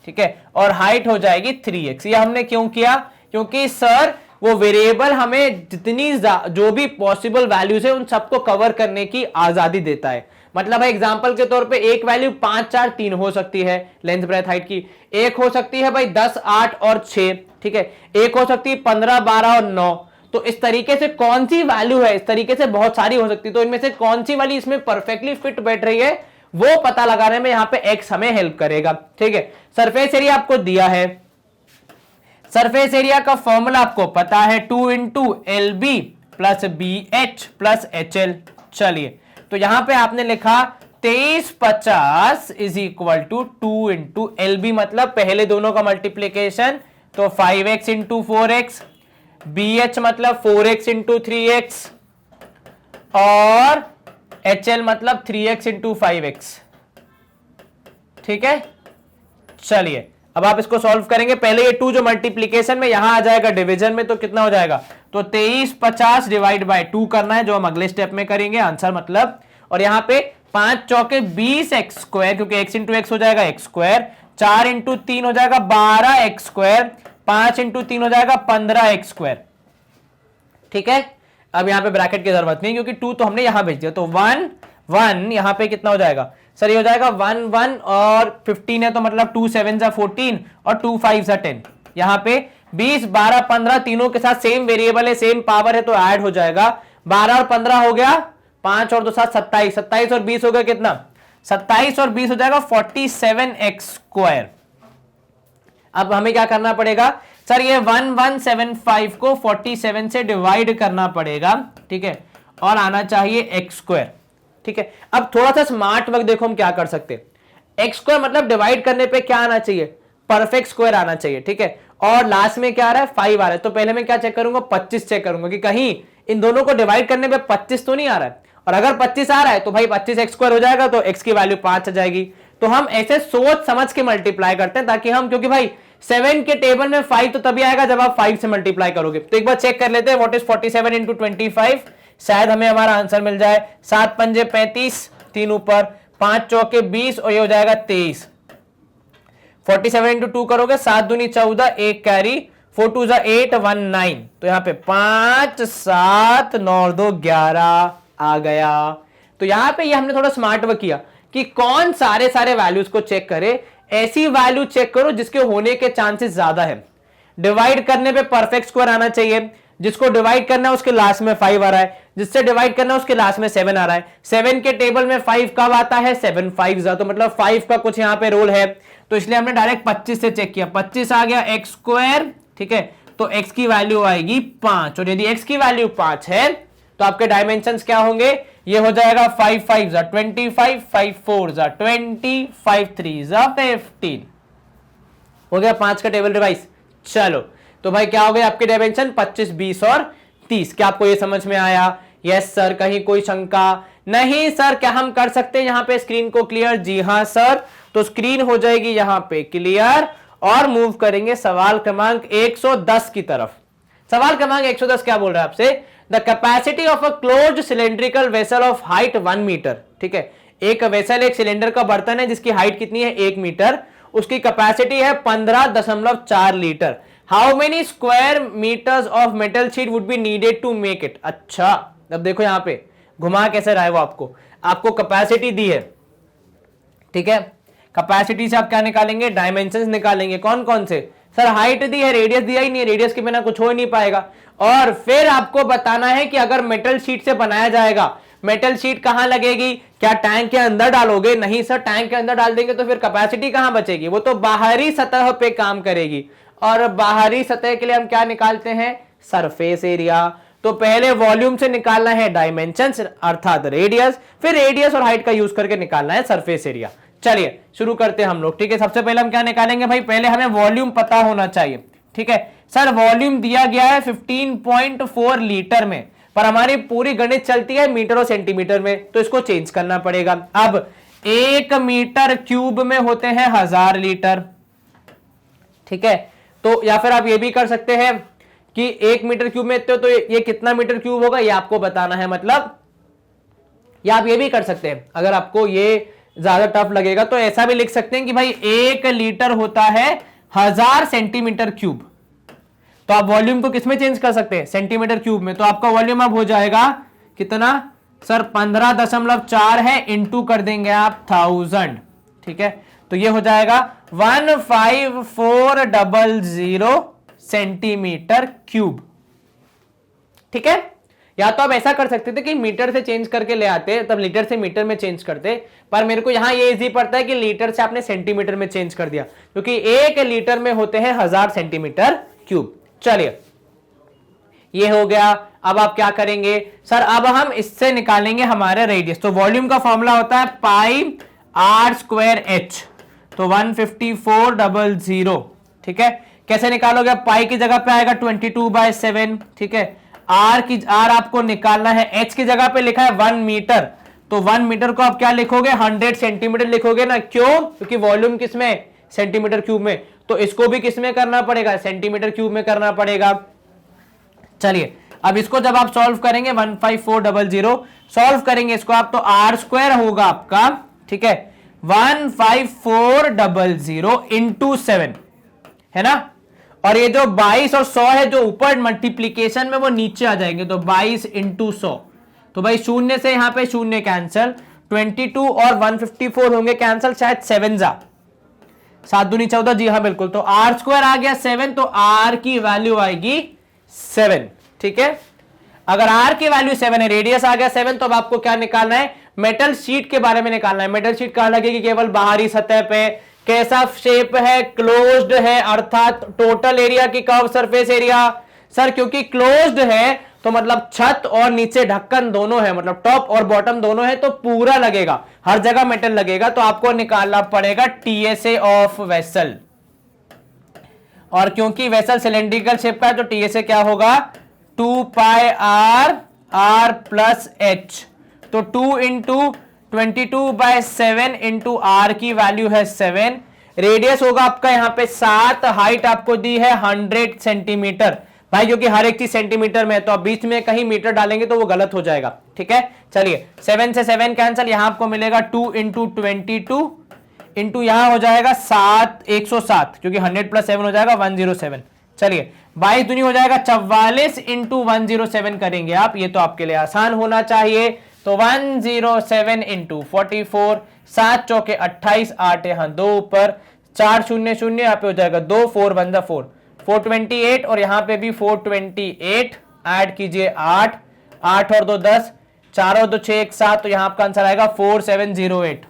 ठीक है, और हाइट हो जाएगी 3x। ये हमने क्यों किया? क्योंकि सर वो वेरिएबल हमें जितनी जो भी पॉसिबल वैल्यूज है उन सबको कवर करने की आजादी देता है। मतलब है एग्जांपल के तौर पे एक वैल्यू 5 4 3 हो सकती है लेंथ ब्रेथ हाइट की, एक हो सकती है भाई 10 8 और 6, ठीक है, एक हो सकती है 15 12 और 9। तो इस तरीके से कौन सी वैल्यू है, इस तरीके से बहुत सारी हो सकती है, तो इनमें से कौन सी वाली इसमें परफेक्टली फिट बैठ रही है वो पता लगाने में यहाँ पे एक्स हमें हेल्प करेगा। ठीक है, सरफेस एरिया आपको दिया है, सरफेस एरिया का फॉर्मूला आपको पता है 2 into LB plus BH plus HL। चलिए तो यहां पे आपने लिखा 2350 is equal to 2 into LB, मतलब पहले दोनों का मल्टीप्लीकेशन, तो 5x इंटू 4x, BH मतलब 4x इंटू 3x और HL मतलब 3x इंटू 5x। ठीक है, चलिए अब आप इसको सॉल्व करेंगे। पहले ये 2 जो मल्टीप्लीकेशन में यहां आ जाएगा डिवीजन में, तो कितना हो जाएगा, तो 2350 डिवाइड बाय 2 करना है जो हम अगले स्टेप में करेंगे आंसर मतलब। और यहां पे 5 चौके 20x स्क्वायर, क्योंकि x इंटू एक्स हो जाएगा x स्क्वायर, 4 इंटू 3 हो जाएगा 12x स्क्वायर, 5 इंटू 3 हो जाएगा 15x स्क्वायर। ठीक है, अब यहां पे ब्रैकेट की जरूरत नहीं क्योंकि 2 तो हमने यहां भेज दिया, तो 1 1 यहां पे कितना हो जाएगा सर ये हो जाएगा 1 1 और 15 है तो मतलब 2 7 जा 14 और 2 5 जा 10। यहाँ पे 20 12 15 तीनों के साथ सेम वेरिएबल है, सेम पावर है तो ऐड हो जाएगा। 12 और 15 हो गया 5 और 2 7 27, 27 और 20 हो गया कितना, 27 और 20 हो जाएगा 47x²। अब हमें क्या करना पड़ेगा सर, ये 1175 को 47 से डिवाइड करना पड़ेगा, ठीक है, और आना चाहिए x², ठीक है। अब थोड़ा सा स्मार्ट वर्क देखो हम क्या कर सकते हैं। x² मतलब डिवाइड करने पे क्या आना चाहिए, परफेक्ट स्क्वायर आना चाहिए, ठीक है, और लास्ट में क्या आ रहा है 5 आ रहा है। तो पहले मैं क्या चेक करूंगा, 25 चेक करूंगा कि कहीं इन दोनों को डिवाइड करने पे 25 तो नहीं आ रहा है, और अगर 25 आ रहा है तो भाई 25x² हो जाएगा तो x की वैल्यू 5 आ जाएगी। तो हम ऐसे सोच समझ के मल्टीप्लाई करते हैं ताकि हम, क्योंकि भाई 7 के टेबल में 5 तो तभी आएगा जब आप 5 से मल्टीप्लाई करोगे। तो एक बार चेक कर लेते हैं व्हाट इज 47 इंटू 25, शायद हमें हमारा आंसर मिल जाए। 7 पंजे 35, 3 ऊपर, 5 चौके 20 और ये हो जाएगा 23। 47 इंटू 2 करोगे 7 दूनी 14, 1 कैरी, 4 2 जा 8 1 9। तो यहाँ पे 5 7 9 2 11 आ गया। तो यहाँ पे ये हमने थोड़ा स्मार्ट वर्क किया कि कौन सारे वैल्यूज को चेक करे। ऐसी वैल्यू चेक करो जिसके होने के चांसेस ज्यादा है। डिवाइड करने पे परफेक्ट स्क्वायर आना चाहिए, जिसको डिवाइड करना है उसके लास्ट में 5 आ रहा है, जिससे डिवाइड करना है उसके लास्ट में 7 आ रहा है। 7 के टेबल में 5 कब आता है, 7 5 तो मतलब 5 का कुछ यहाँ पे रोल है, तो इसलिए हमने डायरेक्ट 25 से चेक किया। 25 आ गया x², ठीक है, तो x की वैल्यू आएगी 5, और यदि x की वैल्यू 5 है तो आपके डायमेंशंस क्या होंगे, ये हो जाएगा 5 5 जा 25, 5 4 जा 20, 5 3 जा 15। हो गया 5 का टेबल रिवाइज। चलो तो भाई क्या हो गया आपके डायमेंशन 25 20 और 30। क्या आपको ये समझ में आया? यस सर, कहीं कोई शंका? नहीं सर, क्या हम कर सकते हैं यहाँ पे स्क्रीन को क्लियर? जी हाँ सर, तो स्क्रीन हो जाएगी यहाँ पे क्लियर और मूव करेंगे सवाल क्रमांक 110 की तरफ। सवाल क्रमांक 110 क्या बोल रहा है आपसे, the capacity of a closed cylindrical vessel of height 1 metre, ठीक है, एक वेसल एक सिलेंडर का बर्तन है जिसकी हाइट कितनी है 1 मीटर, उसकी कैपेसिटी है 15.4 litre. How many square metres of metal sheet would be needed to make it. अच्छा, अब देखो यहां पे घुमा कैसे रहा है वो, आपको कैपेसिटी दी है, ठीक है, कैपेसिटी से आप क्या निकालेंगे, डायमेंशंस निकालेंगे। कौन कौन से सर? हाइट दी है, रेडियस दिया ही नहीं है, रेडियस के बिना कुछ हो ही नहीं पाएगा। और फिर आपको बताना है कि अगर मेटल शीट से बनाया जाएगा, मेटल शीट कहां लगेगी, क्या टैंक के अंदर डालोगे? नहीं सर, टैंक के अंदर डाल देंगे तो फिर कैपेसिटी कहां बचेगी, वो तो बाहरी सतह पे काम करेगी। और बाहरी सतह के लिए हम क्या निकालते हैं, सरफेस एरिया। तो पहले वॉल्यूम से निकालना है डायमेंशंस अर्थात रेडियस, फिर रेडियस और हाइट का यूज करके निकालना है सरफेस एरिया। चलिए शुरू करते हैं हम लोग, ठीक है। सबसे पहले हम क्या निकालेंगे भाई, पहले हमें वॉल्यूम पता होना चाहिए, ठीक है। सर वॉल्यूम दिया गया है 15.4 लीटर में, पर हमारी पूरी गणित चलती है मीटर और सेंटीमीटर में, तो इसको चेंज करना पड़ेगा। अब 1 मीटर क्यूब में होते हैं 1000 लीटर, ठीक है। तो या फिर आप ये भी कर सकते हैं कि 1 मीटर क्यूब में तो ये कितना मीटर क्यूब होगा ये आपको बताना है, मतलब या आप ये भी कर सकते हैं, अगर आपको ये ज्यादा टफ लगेगा तो ऐसा भी लिख सकते हैं कि भाई 1 लीटर होता है 1000 सेंटीमीटर क्यूब। तो आप वॉल्यूम को किसमें चेंज कर सकते हैं, सेंटीमीटर क्यूब में। तो आपका वॉल्यूम अब हो जाएगा कितना सर, 15.4 है, इंटू कर देंगे आप 1000, ठीक है। तो ये हो जाएगा 15400 सेंटीमीटर क्यूब, ठीक है। या तो आप ऐसा कर सकते थे कि मीटर से चेंज करके ले आते, तब लीटर से मीटर में चेंज करते, पर मेरे को यहां ये इजी पड़ता है कि लीटर से आपने सेंटीमीटर में चेंज कर दिया, क्योंकि 1 लीटर में होते हैं 1000 सेंटीमीटर क्यूब। चलिए ये हो गया। अब आप क्या करेंगे सर, अब हम इससे निकालेंगे हमारे रेडियस। तो वॉल्यूम का फॉर्मूला होता है पाई r²h, तो 15400, ठीक है। कैसे निकालोगे, पाई की जगह पे आएगा 22/7, ठीक है। आर आपको निकालना है, एच की जगह पे लिखा है 1 मीटर, तो 1 मीटर को आप क्या लिखोगे, 100 सेंटीमीटर लिखोगे ना, क्यों, क्योंकि वॉल्यूम किसमें, सेंटीमीटर क्यूब में, तो इसको भी किसमें करना पड़ेगा, सेंटीमीटर क्यूब में करना पड़ेगा। चलिए अब इसको जब आप सॉल्व करेंगे 15400 सॉल्व करेंगे इसको आप, तो r² होगा आपका, ठीक है, 15400 इंटू 7 है ना, और ये जो 22 और 100 है जो ऊपर मल्टीप्लीकेशन में वो नीचे आ जाएंगे, तो 22 इंटू 100, तो भाई शून्य से यहां पे शून्य कैंसल, 22 और 154 होंगे कैंसल, शायद 7 जा 7 दूनी 14, जी हाँ बिल्कुल। तो आर स्क्वायर आ गया 7, तो आर की वैल्यू आएगी 7, ठीक है। अगर आर की वैल्यू 7 है, रेडियस आ गया 7, तो अब आपको क्या निकालना है, मेटल शीट के बारे में निकालना है। मेटल शीट कहां लगेगी, केवल बाहरी सतह पे, कैसा शेप है, क्लोज्ड है, अर्थात टोटल एरिया की कर्व सरफेस एरिया। सर क्योंकि क्लोज्ड है तो मतलब छत और नीचे ढक्कन दोनों है, मतलब टॉप और बॉटम दोनों है, तो पूरा लगेगा, हर जगह मेटल लगेगा। तो आपको निकालना पड़ेगा टीएसए ऑफ वेसल, और क्योंकि वेसल सिलेंड्रिकल शेप का है तो टीएसए क्या होगा, 2 पाई आर आर प्लस एच। तो 2 इंटू 22/7 इंटू आर की वैल्यू है 7, रेडियस होगा आपका यहां पे 7, हाइट आपको दी है 100 सेंटीमीटर भाई, क्योंकि हर एक चीज सेंटीमीटर में है, तो आप बीच में कहीं मीटर डालेंगे तो वो गलत हो जाएगा, ठीक है। चलिए 7 से 7 कैंसिल, यहां आपको मिलेगा 2 इंटू 22 इंटू यहां हो जाएगा 107, क्योंकि 100 प्लस 7 हो जाएगा 107। चलिए 22 दूनी हो जाएगा 44 इंटू 107 करेंगे आप, ये तो आपके लिए आसान होना चाहिए। तो 107 इंटू 44, 7 चौके 28, 8 यहां 2 ऊपर, 4 0 0 यहाँ पे हो जाएगा 2, 4 1 जा 4, 428, और यहां पे भी 428, ऐड कीजिए 8, 8 और 2 10, 4 और 2 6 1 7, तो यहां आपका आंसर आएगा 4708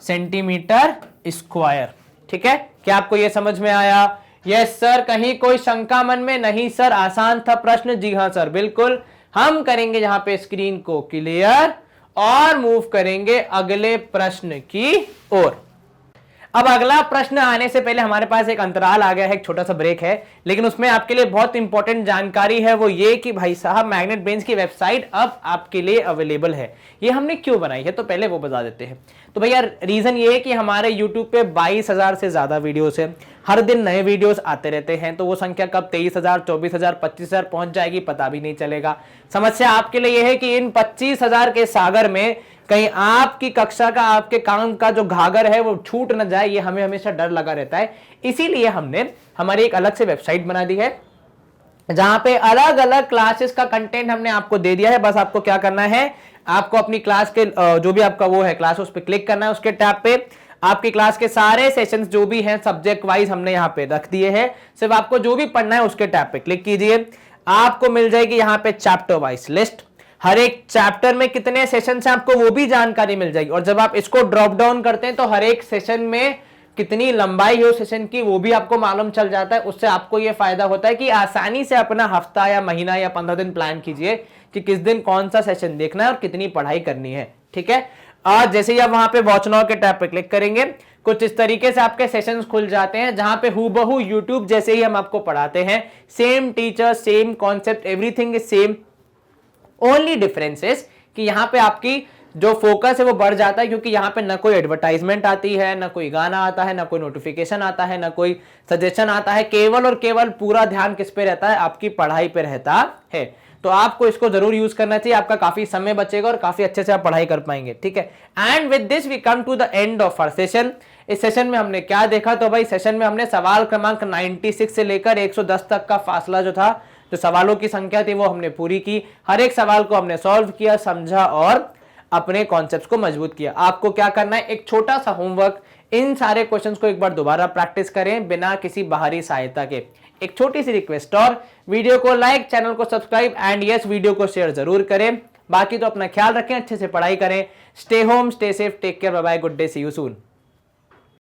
सेंटीमीटर स्क्वायर, ठीक है। क्या आपको यह समझ में आया? यस सर, कहीं कोई शंका मन में? नहीं सर, आसान था प्रश्न। जी हां सर बिल्कुल। हम करेंगे यहां पे स्क्रीन को क्लियर और मूव करेंगे अगले प्रश्न की ओर। अब अगला प्रश्न आने से पहले हमारे पास एक अंतराल आ गया है, एक छोटा सा ब्रेक है, लेकिन उसमें आपके लिए बहुत इंपॉर्टेंट जानकारी है, वो ये कि भाई साहब मैग्नेट ब्रेन्स की वेबसाइट अब आपके लिए अवेलेबल है। ये हमने क्यों बनाई है तो पहले वो बता देते हैं। तो भैया रीजन ये है कि हमारे यूट्यूब पे 22,000 से ज्यादा वीडियोस है, हर दिन नए वीडियोस आते रहते हैं, तो वो संख्या कब 23,000, 24,000, 25,000 पहुंच जाएगी पता भी नहीं चलेगा। समस्या आपके लिए यह है कि इन 25,000 के सागर में कहीं आपकी कक्षा का, आपके काम का जो घाघर है वो छूट न जाए, ये हमें हमेशा डर लगा रहता है। इसीलिए हमने हमारी एक अलग से वेबसाइट बना दी है, जहां पे अलग अलग क्लासेस का कंटेंट हमने आपको दे दिया है। बस आपको क्या करना है, आपको अपनी क्लास के जो भी आपका वो है क्लास, उस पर क्लिक करना है, उसके टैब पे आपकी क्लास के सारे सेशंस जो भी हैं सब्जेक्ट वाइज हमने यहाँ पे रख दिए हैं। सिर्फ आपको जो भी पढ़ना है उसके टैब पे क्लिक कीजिए, आपको मिल जाएगी यहाँ पे चैप्टर वाइज लिस्ट, हर एक चैप्टर में कितने सेशन है आपको वो भी जानकारी मिल जाएगी। और जब आप इसको ड्रॉप डाउन करते हैं तो हर एक सेशन में कितनी लंबाई है उस सेशन की वो भी आपको मालूम चल जाता है। उससे आपको ये फायदा होता है कि आसानी से अपना हफ्ता या महीना या 15 दिन प्लान कीजिए कि किस दिन कौन सा सेशन देखना है और कितनी पढ़ाई करनी है, ठीक है। आज जैसे ही आप वहां पे वॉच नाउ के टैब पे क्लिक करेंगे, कुछ इस तरीके से आपके सेशंस खुल जाते हैं, जहां पे हूबहू यूट्यूब जैसे ही हम आपको पढ़ाते हैं, same teacher, same concept, everything is same. Only difference is कि यहां पे आपकी जो फोकस है वो बढ़ जाता है, क्योंकि यहां पे ना कोई एडवर्टाइजमेंट आती है, ना कोई गाना आता है, ना कोई नोटिफिकेशन आता है, ना कोई सजेशन आता है, केवल और केवल पूरा ध्यान किस पे रहता है, आपकी पढ़ाई पे रहता है। तो आपको इसको जरूर यूज करना चाहिए, आपका काफी समय बचेगा और काफी अच्छे से आप पढ़ाई कर पाएंगे, ठीक है। And with this we come to the end of our session. इस सेशन में हमने क्या देखा, तो भाई सेशन में हमने सवाल क्रमांक 96 से लेकर 110 तक का फासला जो था, जो सवालों की संख्या थी वो हमने पूरी की। हर एक सवाल को हमने सॉल्व किया, समझा और अपने कॉन्सेप्ट्स को मजबूत किया। आपको क्या करना है, एक छोटा सा होमवर्क, इन सारे क्वेश्चंस को एक बार दोबारा प्रैक्टिस करें बिना किसी बाहरी सहायता के। एक छोटी सी रिक्वेस्ट और, वीडियो को लाइक, चैनल को सब्सक्राइब एंड यस वीडियो को शेयर जरूर करें। बाकी तो अपना ख्याल रखें, अच्छे से पढ़ाई करें। Stay home, stay safe, take care, bye bye, good day, see you soon.